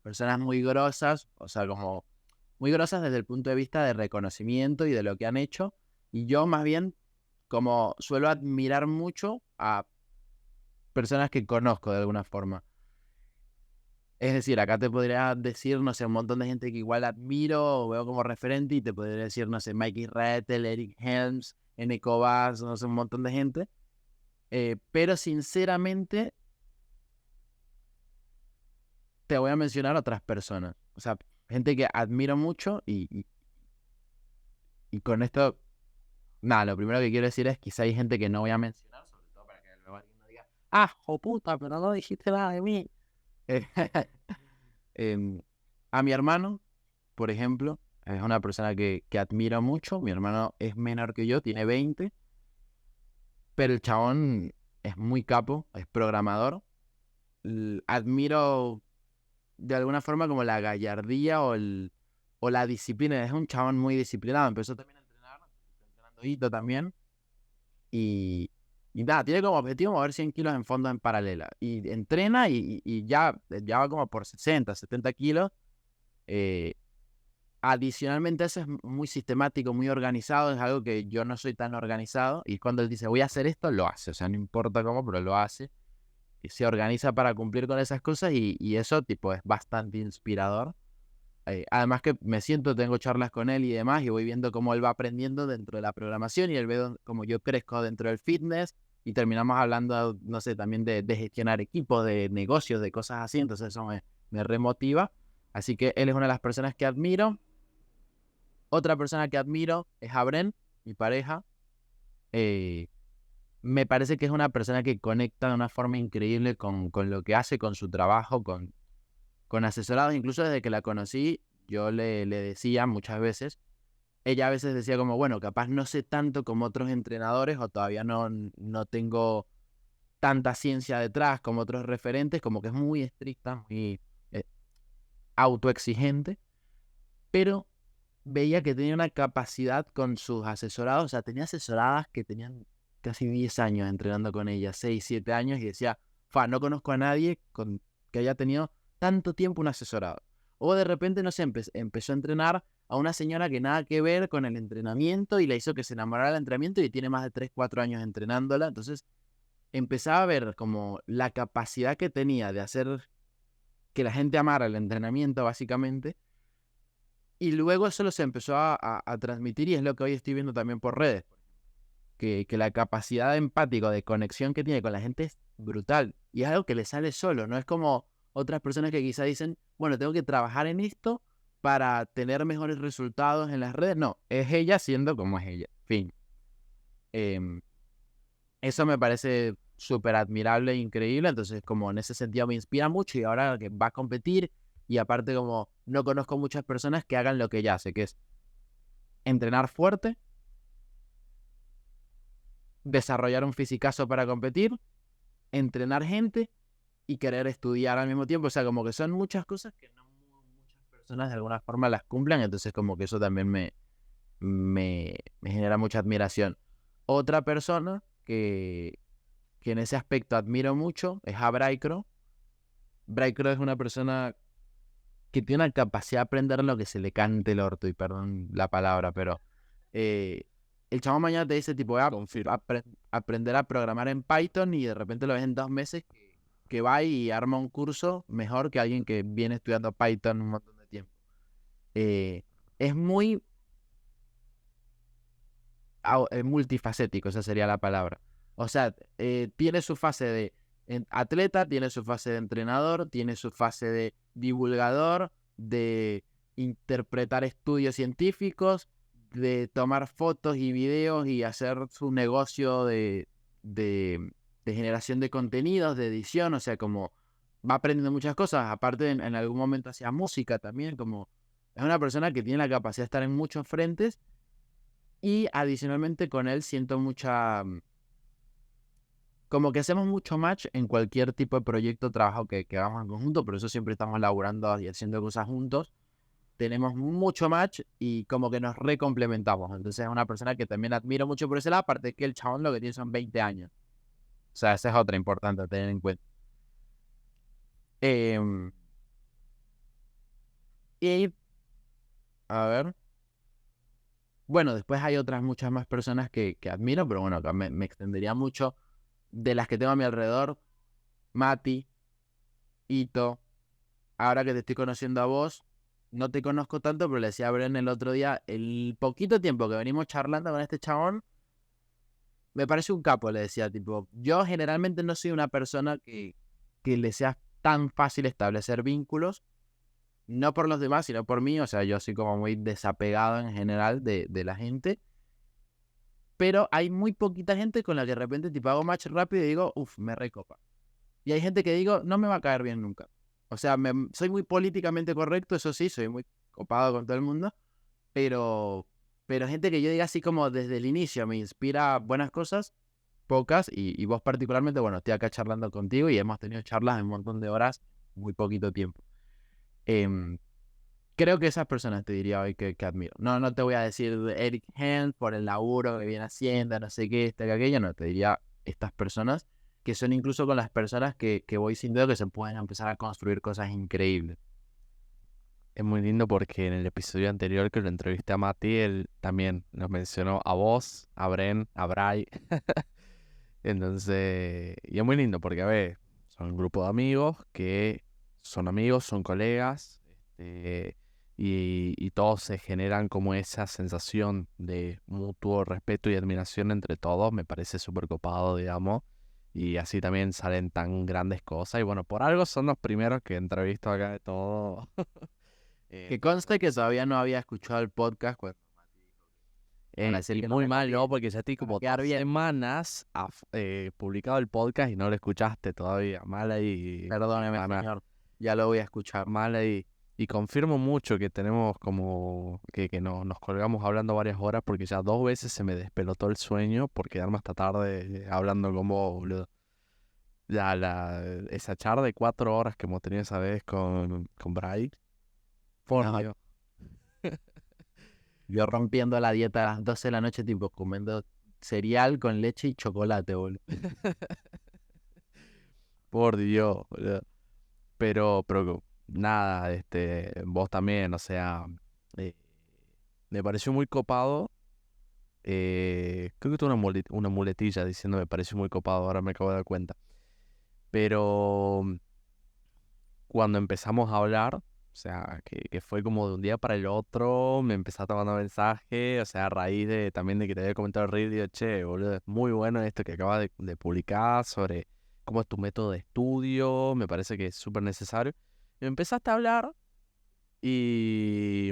personas muy grosas, o sea, como muy grosas desde el punto de vista de reconocimiento y de lo que han hecho. Y yo más bien, como suelo admirar mucho a personas que conozco de alguna forma. Es decir, acá te podría decir, no sé, un montón de gente que igual admiro o veo como referente y te podría decir, no sé, Mikey Rettel, Eric Helms, Eneco Bass, no sé, un montón de gente. Pero sinceramente te voy a mencionar otras personas. O sea, gente que admiro mucho y con esto, nada, lo primero que quiero decir es quizá hay gente que no voy a mencionar, sobre todo para que luego alguien no diga, ah, jo puta, pero no dijiste nada de mí. A mi hermano, por ejemplo, es una persona que admiro mucho. Mi hermano es menor que yo, tiene 20, pero el chabón es muy capo, es programador. Admiro de alguna forma como la gallardía o la disciplina. Es un chabón muy disciplinado. Empezó también a entrenar, está entrenando hito también. Y, y nada, tiene como objetivo mover 100 kilos en fondo en paralela. Y entrena y ya va como por 60, 70 kilos. Eh, Adicionalmente, eso es muy sistemático, muy organizado. Es algo que yo no soy tan organizado. Y cuando él dice, voy a hacer esto, lo hace. O sea, no importa cómo, pero lo hace. Y se organiza para cumplir con esas cosas. Y eso, tipo, es bastante inspirador. Además que me siento, tengo charlas con él y demás. Y voy viendo cómo él va aprendiendo dentro de la programación. Y él ve cómo yo crezco dentro del fitness. Y terminamos hablando, no sé, también de gestionar equipos, de negocios, de cosas así. Entonces, eso me remotiva. Así que él es una de las personas que admiro. Otra persona que admiro es Abren, mi pareja. Eh, Me parece que es una persona que conecta de una forma increíble con lo que hace, con su trabajo, con asesorados. Incluso desde que la conocí, yo le decía muchas veces, ella a veces decía como, bueno, capaz no sé tanto como otros entrenadores o todavía no tengo tanta ciencia detrás como otros referentes, como que es muy estricta, muy eh, autoexigente, pero veía que tenía una capacidad con sus asesorados. O sea, tenía asesoradas que tenían casi 10 años entrenando con ella, 6 7 años, y decía, no conozco a nadie que haya tenido tanto tiempo un asesorado. O de repente, no sé, empezó a entrenar a una señora que nada que ver con el entrenamiento y la hizo que se enamorara del entrenamiento y tiene más de 3 4 años entrenándola. Entonces, empezaba a ver como la capacidad que tenía de hacer que la gente amara el entrenamiento, básicamente. Y luego eso se empezó a transmitir y es lo que hoy estoy viendo también por redes. Que la capacidad empática de conexión que tiene con la gente es brutal. Y es algo que le sale solo, no es como otras personas que quizá dicen, bueno, tengo que trabajar en esto para tener mejores resultados en las redes. No, es ella siendo como es ella. Fin. Em, Eso me parece súper admirable e increíble, entonces como en ese sentido me inspira mucho y ahora que va a competir y aparte como no conozco muchas personas que hagan lo que ella hace, que es entrenar fuerte, desarrollar un fisicazo para competir, entrenar gente y querer estudiar al mismo tiempo, o sea, como que son muchas cosas que no muchas personas de alguna forma las cumplan, entonces como que eso también me genera mucha admiración. Otra persona que en ese aspecto admiro mucho es a Braicro. Braicro es una persona que tiene una capacidad de aprender lo que se le cante el orto, y perdón la palabra, pero el chavo mañana te dice tipo, aprender a programar en Python y de repente lo ves en 2 meses que va y arma un curso mejor que alguien que viene estudiando Python un montón de tiempo. Es muy multifacético, esa sería la palabra. O sea, tiene su fase de atleta, tiene su fase de entrenador, tiene su fase de divulgador, de interpretar estudios científicos, de tomar fotos y videos y hacer su negocio de generación de contenidos, de edición, o sea, como va aprendiendo muchas cosas. Aparte, en algún momento hacía música también, como es una persona que tiene la capacidad de estar en muchos frentes y adicionalmente con él siento mucha como que hacemos mucho match en cualquier tipo de proyecto o trabajo que hagamos en conjunto, por eso siempre estamos laburando y haciendo cosas juntos. Tenemos mucho match y como que nos recomplementamos. Entonces es una persona que también admiro mucho por ese lado, aparte de que el chabón lo que tiene son 20 años. O sea, esa es otra importante a tener en cuenta. Em, y, a ver. Bueno, después hay otras muchas más personas que admiro, pero bueno, acá me extendería mucho. De las que tengo a mi alrededor, Mati, Ito, ahora que te estoy conociendo a vos, no te conozco tanto, pero le decía a Bren el otro día, el poquito tiempo que venimos charlando con este chabón, me parece un capo, le decía, tipo, yo generalmente no soy una persona que le sea tan fácil establecer vínculos, no por los demás, sino por mí, o sea, yo soy como muy desapegado en general de la gente, pero hay muy poquita gente con la que de repente tipo hago match rápido y digo, uff, me recopa. Y hay gente que digo, no me va a caer bien nunca. O sea, soy muy políticamente correcto, eso sí, soy muy copado con todo el mundo, pero gente que yo diga así como desde el inicio me inspira buenas cosas, pocas, y vos particularmente, bueno, estoy acá charlando contigo y hemos tenido charlas de un montón de horas, muy poquito tiempo. Em, Creo que esas personas te diría hoy que admiro. No te voy a decir Eric Hens por el laburo que viene haciendo, no sé qué, que aquello, no, te diría estas personas que son incluso con las personas que voy sin duda que se pueden empezar a construir cosas increíbles. Es muy lindo porque en el episodio anterior que lo entrevisté a Mati, él también nos mencionó a vos, a Bren, a Bray. Entonces, y es muy lindo porque, a ver, son un grupo de amigos, son colegas, y todos se generan como esa sensación de mutuo respeto y admiración entre todos. Me parece súper copado, digamos. Y así también salen tan grandes cosas. Y bueno, por algo son los primeros que entrevisto acá de todo. Que conste que todavía no había escuchado el podcast cuando para decir Y que no muy me mal, copie, ¿no? Porque ya estoy para como quedar 2 bien. semanas publicado el podcast y no lo escuchaste todavía. Mal ahí. Perdóneme, Ana, señor, ya lo voy a escuchar. mal ahí. Y confirmo mucho que tenemos como que nos colgamos hablando varias horas porque ya 2 veces se me despelotó el sueño por quedarme hasta tarde hablando con vos, boludo. Ya esa charla de 4 horas que hemos tenido esa vez con Bray. Por No, Dios. yo rompiendo la dieta a las 12 de la noche, tipo comiendo cereal con leche y chocolate, boludo. Por Dios, boludo. Pero nada, vos también, o sea, eh, me pareció muy copado. Creo que tuve una muletilla diciendo me pareció muy copado, ahora me acabo de dar cuenta. Pero cuando empezamos a hablar, o sea, que fue como de un día para el otro, me empezaste mandar mensaje, o sea, a raíz también de que te había comentado el reel, digo, che, boludo, es muy bueno esto que acabas de publicar sobre cómo es tu método de estudio, me parece que es súper necesario. Y me empezaste a hablar y,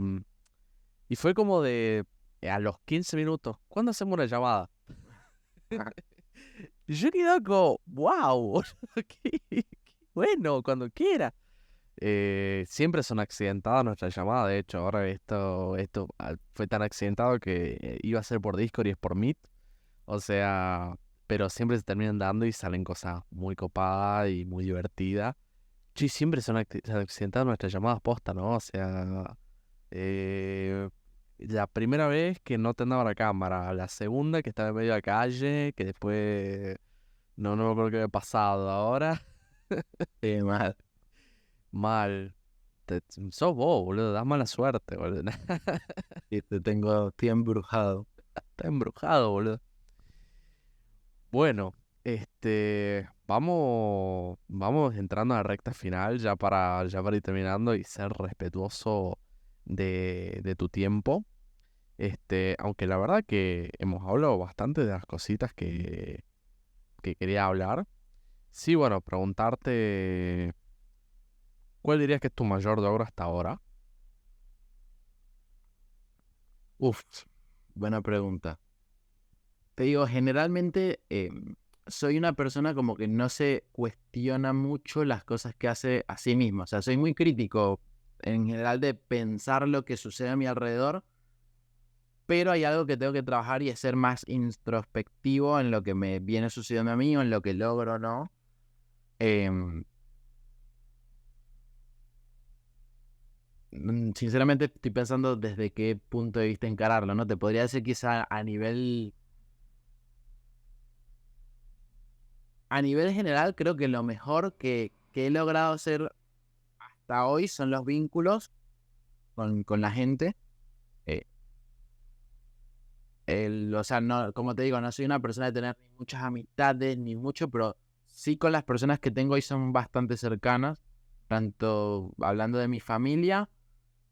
y fue como de a los 15 minutos, ¿cuándo hacemos una llamada? Y yo quedé como, wow, qué bueno, cuando quiera. Siempre son accidentadas nuestras llamadas, de hecho, ahora esto fue tan accidentado que iba a ser por Discord y es por Meet, o sea, pero siempre se terminan dando y salen cosas muy copadas y muy divertidas. Sí, siempre son accidentadas nuestras llamadas posta, ¿no? O sea, la primera vez que no te andaba la cámara, la segunda que estaba en medio de la calle, que después no me acuerdo qué había pasado ahora. Mal. Mal. Sos vos, boludo, das mala suerte, boludo. Y estoy embrujado. Estás embrujado, boludo. Bueno, vamos entrando a la recta final ya para ir terminando y ser respetuoso de tu tiempo. Aunque la verdad que hemos hablado bastante de las cositas que quería hablar. Sí, bueno, preguntarte, ¿cuál dirías que es tu mayor logro hasta ahora? Uf, buena pregunta. Te digo, generalmente soy una persona como que no se cuestiona mucho las cosas que hace a sí mismo. O sea, soy muy crítico en general de pensar lo que sucede a mi alrededor, pero hay algo que tengo que trabajar y es ser más introspectivo en lo que me viene sucediendo a mí o en lo que logro o no. Em, Sinceramente estoy pensando desde qué punto de vista encararlo, ¿no? Te podría decir quizá a nivel general, creo que lo mejor que he logrado hacer hasta hoy son los vínculos con la gente. Eh, o sea, no, como te digo, no soy una persona de tener ni muchas amistades, ni mucho, pero sí con las personas que tengo hoy son bastante cercanas, tanto hablando de mi familia,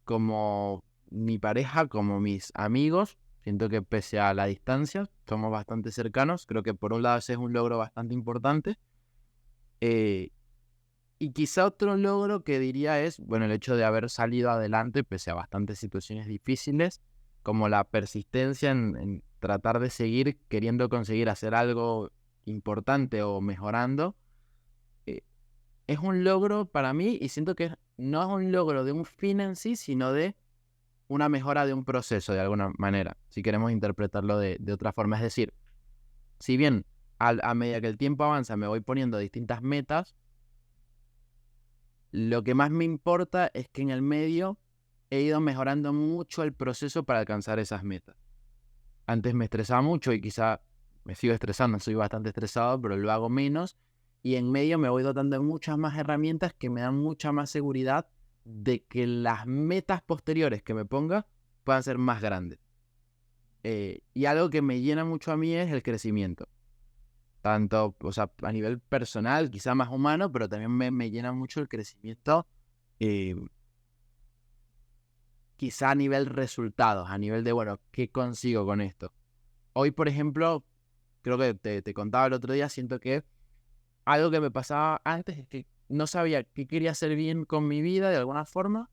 como mi pareja, como mis amigos. Siento que pese a la distancia, somos bastante cercanos. Creo que por un lado ese es un logro bastante importante. Eh, y quizá otro logro que diría es, bueno, el hecho de haber salido adelante pese a bastantes situaciones difíciles, como la persistencia en tratar de seguir queriendo conseguir hacer algo importante o mejorando. eh, es un logro para mí y siento que no es un logro de un fin en sí, sino de una mejora de un proceso de alguna manera, si queremos interpretarlo de otra forma. Es decir, si bien a medida que el tiempo avanza me voy poniendo distintas metas, lo que más me importa es que en el medio he ido mejorando mucho el proceso para alcanzar esas metas. Antes me estresaba mucho y quizá me sigo estresando, soy bastante estresado, pero lo hago menos. Y en medio me voy dotando de muchas más herramientas que me dan mucha más seguridad de que las metas posteriores que me ponga puedan ser más grandes. Y algo que me llena mucho a mí es el crecimiento. Tanto, o sea, a nivel personal, quizá más humano, pero también me llena mucho el crecimiento, eh, quizá a nivel resultados, a nivel de, bueno, ¿qué consigo con esto? Hoy, por ejemplo, creo que te contaba el otro día, siento que algo que me pasaba antes es que no sabía qué quería hacer bien con mi vida de alguna forma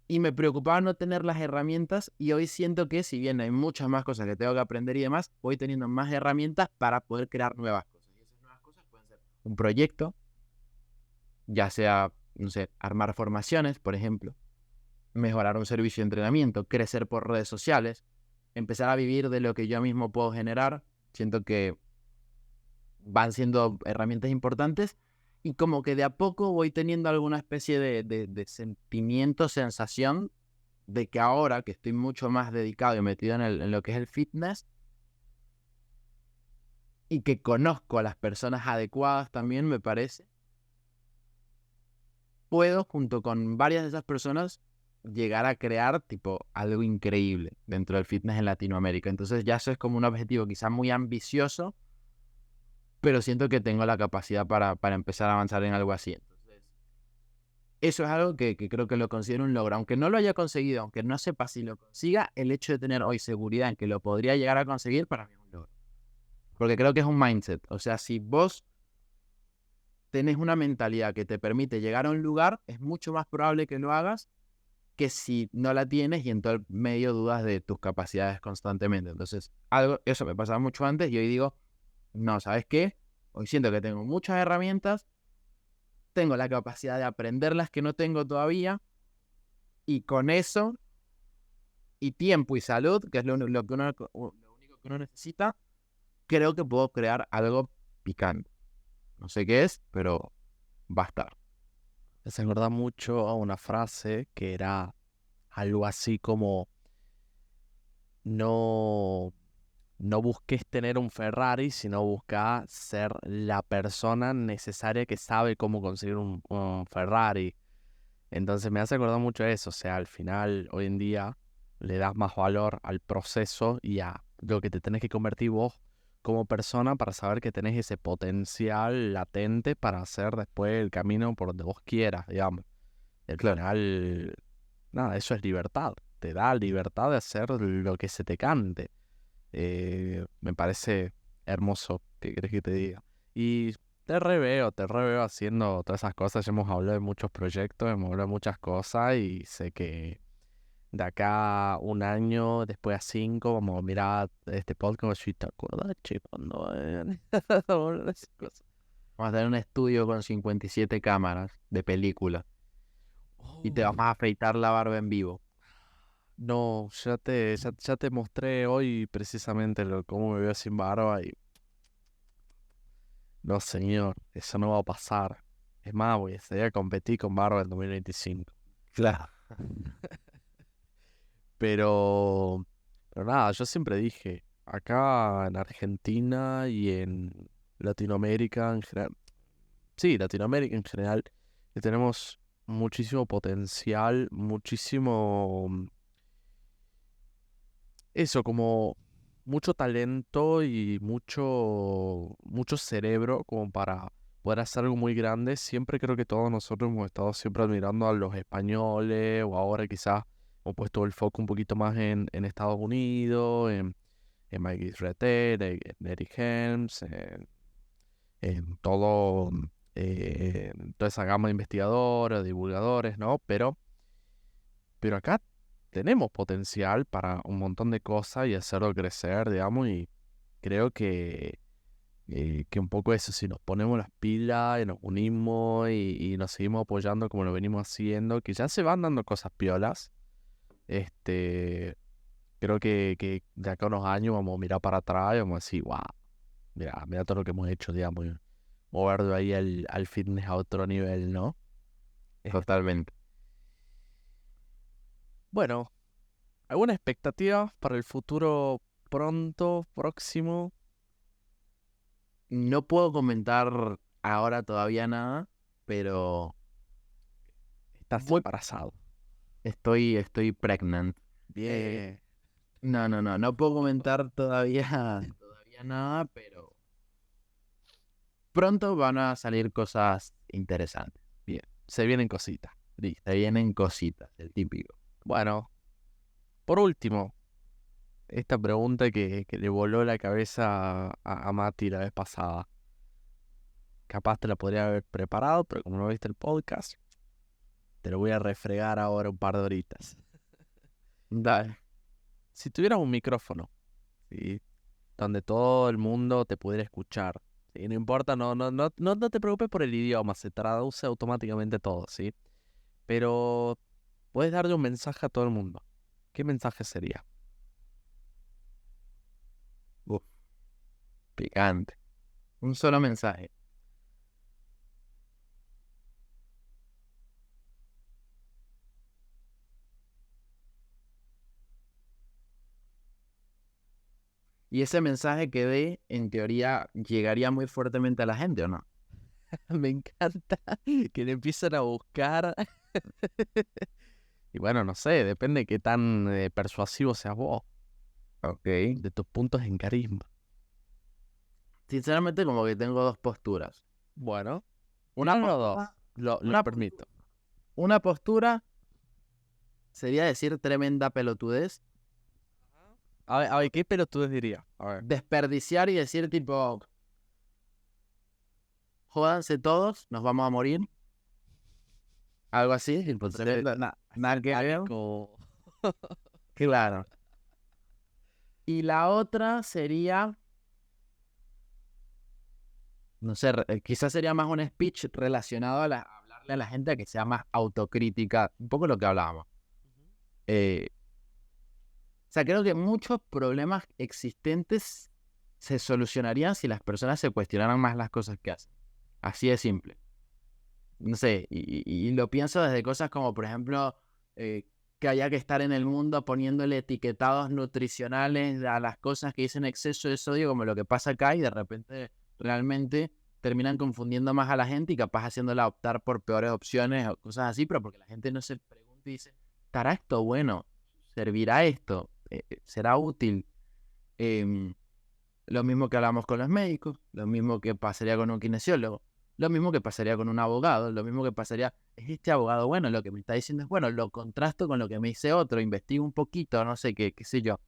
y me preocupaba no tener las herramientas y hoy siento que si bien hay muchas más cosas que tengo que aprender y demás, voy teniendo más herramientas para poder crear nuevas cosas. Y esas nuevas cosas pueden ser un proyecto, ya sea, no sé, armar formaciones, por ejemplo, mejorar un servicio de entrenamiento, crecer por redes sociales, empezar a vivir de lo que yo mismo puedo generar. Siento que van siendo herramientas importantes y como que de a poco voy teniendo alguna especie de sentimiento, sensación de que ahora que estoy mucho más dedicado y metido en lo que es el fitness y que conozco a las personas adecuadas también, me parece, puedo junto con varias de esas personas llegar a crear tipo algo increíble dentro del fitness en Latinoamérica. Entonces ya eso es como un objetivo quizás muy ambicioso, pero siento que tengo la capacidad para empezar a avanzar en algo así. Entonces, eso es algo que creo que lo considero un logro. Aunque no lo haya conseguido, aunque no sepa si lo consiga, el hecho de tener hoy seguridad en que lo podría llegar a conseguir, para mí es un logro. Porque creo que es un mindset. O sea, si vos tenés una mentalidad que te permite llegar a un lugar, es mucho más probable que lo hagas que si no la tienes y en todo el medio dudas de tus capacidades constantemente. Entonces, eso me pasaba mucho antes y hoy digo, no, ¿sabes qué? Hoy siento que tengo muchas herramientas, tengo la capacidad de aprender las que no tengo todavía y con eso y tiempo y salud, que es lo único que uno necesita, creo que puedo crear algo picante. No sé qué es, pero va a estar. Me hace acordar mucho a una frase que era algo así como no, no busques tener un Ferrari, sino busca ser la persona necesaria que sabe cómo conseguir un Ferrari. Entonces me hace acordar mucho eso, o sea, al final, hoy en día, le das más valor al proceso y a lo que te tenés que convertir vos como persona para saber que tenés ese potencial latente para hacer después el camino por donde vos quieras, digamos. Al Claro. final, nada, eso es libertad. Te da libertad de hacer lo que se te cante. Me parece hermoso, ¿qué querés que te diga? Y te reveo haciendo todas esas cosas. Ya hemos hablado de muchos proyectos, hemos hablado de muchas cosas y sé que de acá a un año, después a 5, vamos a mirar este podcast y te acuerdas, che, cuando esas cosas. Vamos a tener un estudio con 57 cámaras de película y te vamos a afeitar la barba en vivo. No, ya te mostré hoy precisamente cómo me veo sin barba y no, señor, eso no va a pasar. Es más, voy a salir a competir con barba en 2025. Claro. Pero nada, yo siempre dije, acá en Argentina y en Latinoamérica en general, sí, Latinoamérica en general, que tenemos muchísimo potencial, muchísimo, eso, como mucho talento y mucho cerebro como para poder hacer algo muy grande. Siempre creo que todos nosotros hemos estado siempre admirando a los españoles o ahora quizás hemos puesto el foco un poquito más en Estados Unidos, en Mikey Retter, en Eric Helms, en todo, en toda esa gama de investigadores, divulgadores, ¿no? Pero acá tenemos potencial para un montón de cosas y hacerlo crecer, digamos, y creo que un poco eso, si nos ponemos las pilas y nos unimos y nos seguimos apoyando como lo venimos haciendo, que ya se van dando cosas piolas, este, creo que de acá a unos años vamos a mirar para atrás y vamos a decir, wow, mira todo lo que hemos hecho, digamos, y mover de ahí al fitness a otro nivel, ¿no? Totalmente. Bueno, ¿alguna expectativa para el futuro pronto, próximo? No puedo comentar ahora todavía nada, pero Estás muy- embarazado. estoy pregnant. Bien. No puedo comentar todavía nada, pero pronto van a salir cosas interesantes. Bien. Se vienen cositas. Listo. Se vienen cositas, el típico. Bueno, por último, esta pregunta que le voló la cabeza a Mati la vez pasada. Capaz te la podría haber preparado, pero como no viste el podcast, te lo voy a refregar ahora un par de horitas. Dale. Si tuvieras un micrófono, ¿sí? Donde todo el mundo te pudiera escuchar, ¿sí? No importa, no te preocupes por el idioma, se traduce automáticamente todo, ¿sí? Pero puedes darle un mensaje a todo el mundo. ¿Qué mensaje sería? Uf, picante. Un solo mensaje. Y ese mensaje que dé, en teoría, llegaría muy fuertemente a la gente, ¿o no? Me encanta que le empiecen a buscar. Y bueno, no sé, depende de qué tan persuasivo seas vos, Ok. de tus puntos en carisma. Sinceramente, como que tengo dos posturas. Bueno, Una no, dos, postura, lo una, permito. una postura sería decir tremenda pelotudez, A ver, ¿qué pelotudes diría? A ver. desperdiciar y decir tipo, jódanse todos, nos vamos a morir. Algo así, tipo, tremendo, nada que ver. Como- Claro. Y la otra sería, no sé, quizás sería más un speech relacionado a hablarle a la gente a que sea más autocrítica, un poco lo que hablábamos. O sea, creo que muchos problemas existentes se solucionarían si las personas se cuestionaran más las cosas que hacen. Así de simple. No sé, y lo pienso desde cosas como, por ejemplo, que haya que estar en el mundo poniéndole etiquetados nutricionales a las cosas que dicen exceso de sodio, como lo que pasa acá, y de repente realmente terminan confundiendo más a la gente y capaz haciéndola optar por peores opciones o cosas así, pero porque la gente no se pregunta y dice, ¿estará esto bueno? ¿Servirá esto? ¿Será útil? Lo mismo que hablamos con los médicos, lo mismo que pasaría con un kinesiólogo, lo mismo que pasaría con un abogado, lo mismo que pasaría, ¿es este abogado bueno? Lo que me está diciendo es bueno, lo contrasto con lo que me dice otro, investigo un poquito, no sé qué sé yo.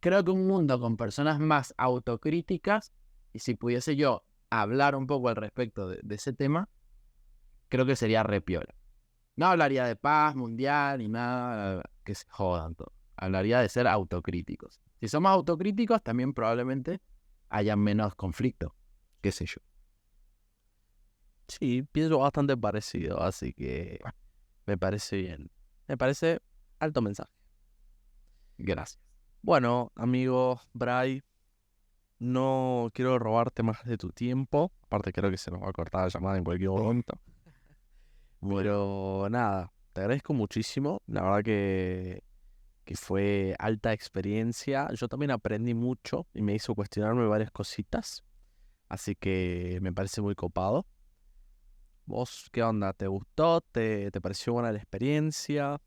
Creo que un mundo con personas más autocríticas, y si pudiese yo hablar un poco al respecto de ese tema, creo que sería re piola. No hablaría de paz mundial ni nada, que se jodan todo. Hablaría de ser autocríticos. Si somos autocríticos, también probablemente haya menos conflicto, qué sé yo. Sí, pienso bastante parecido, así que me parece bien. Me parece alto mensaje. Gracias. Bueno, amigo Bray, no quiero robarte más de tu tiempo. Aparte creo que se nos va a cortar la llamada en cualquier momento. Pero nada, te agradezco muchísimo. La verdad que fue alta experiencia. Yo también aprendí mucho y me hizo cuestionarme varias cositas. Así que me parece muy copado. ¿Vos qué onda? ¿Te gustó? ¿Te pareció buena la experiencia?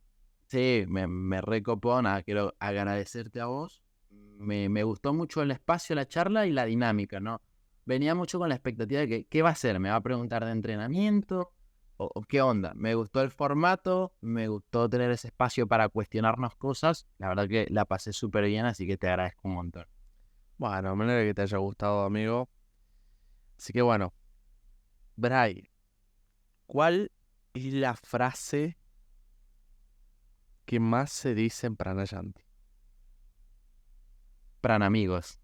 Sí, me recopó, nada, quiero agradecerte a vos. Me gustó mucho el espacio, la charla y la dinámica, ¿no? Venía mucho con la expectativa de que, ¿qué va a hacer? ¿Me va a preguntar de entrenamiento? ¿O qué onda? Me gustó el formato, me gustó tener ese espacio para cuestionarnos cosas. La verdad que la pasé súper bien, así que te agradezco un montón. Bueno, me alegra que te haya gustado, amigo. Así que bueno, Bray, ¿cuál es la frase que más se dice en Pranayanti? Pranamigos.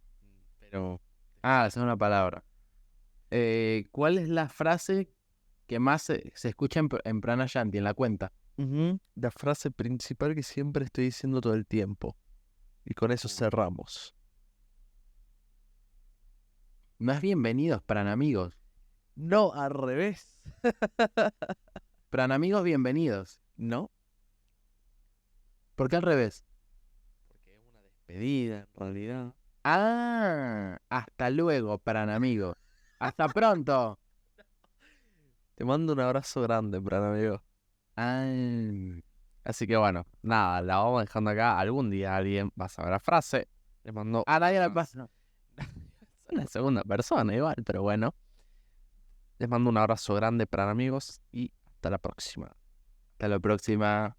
Pero Ah, esa es una palabra. ¿Cuál es la frase que más se escucha en Pranayanti, en la cuenta? la frase principal que siempre estoy diciendo todo el tiempo. Y con eso cerramos. No es bienvenidos, Pranamigos. No, al revés. Pranamigos, bienvenidos. ¿No? ¿Por qué al revés? Porque es una despedida, en realidad. Ah, hasta luego, Pranamigos. Hasta pronto. Te mando un abrazo grande, amigo. Ah, Así que bueno, nada, la vamos dejando acá. Algún día alguien va a saber la frase. Les mando a nadie le pasa. una segunda persona igual, pero bueno. Les mando un abrazo grande, amigos, y hasta la próxima. Hasta la próxima.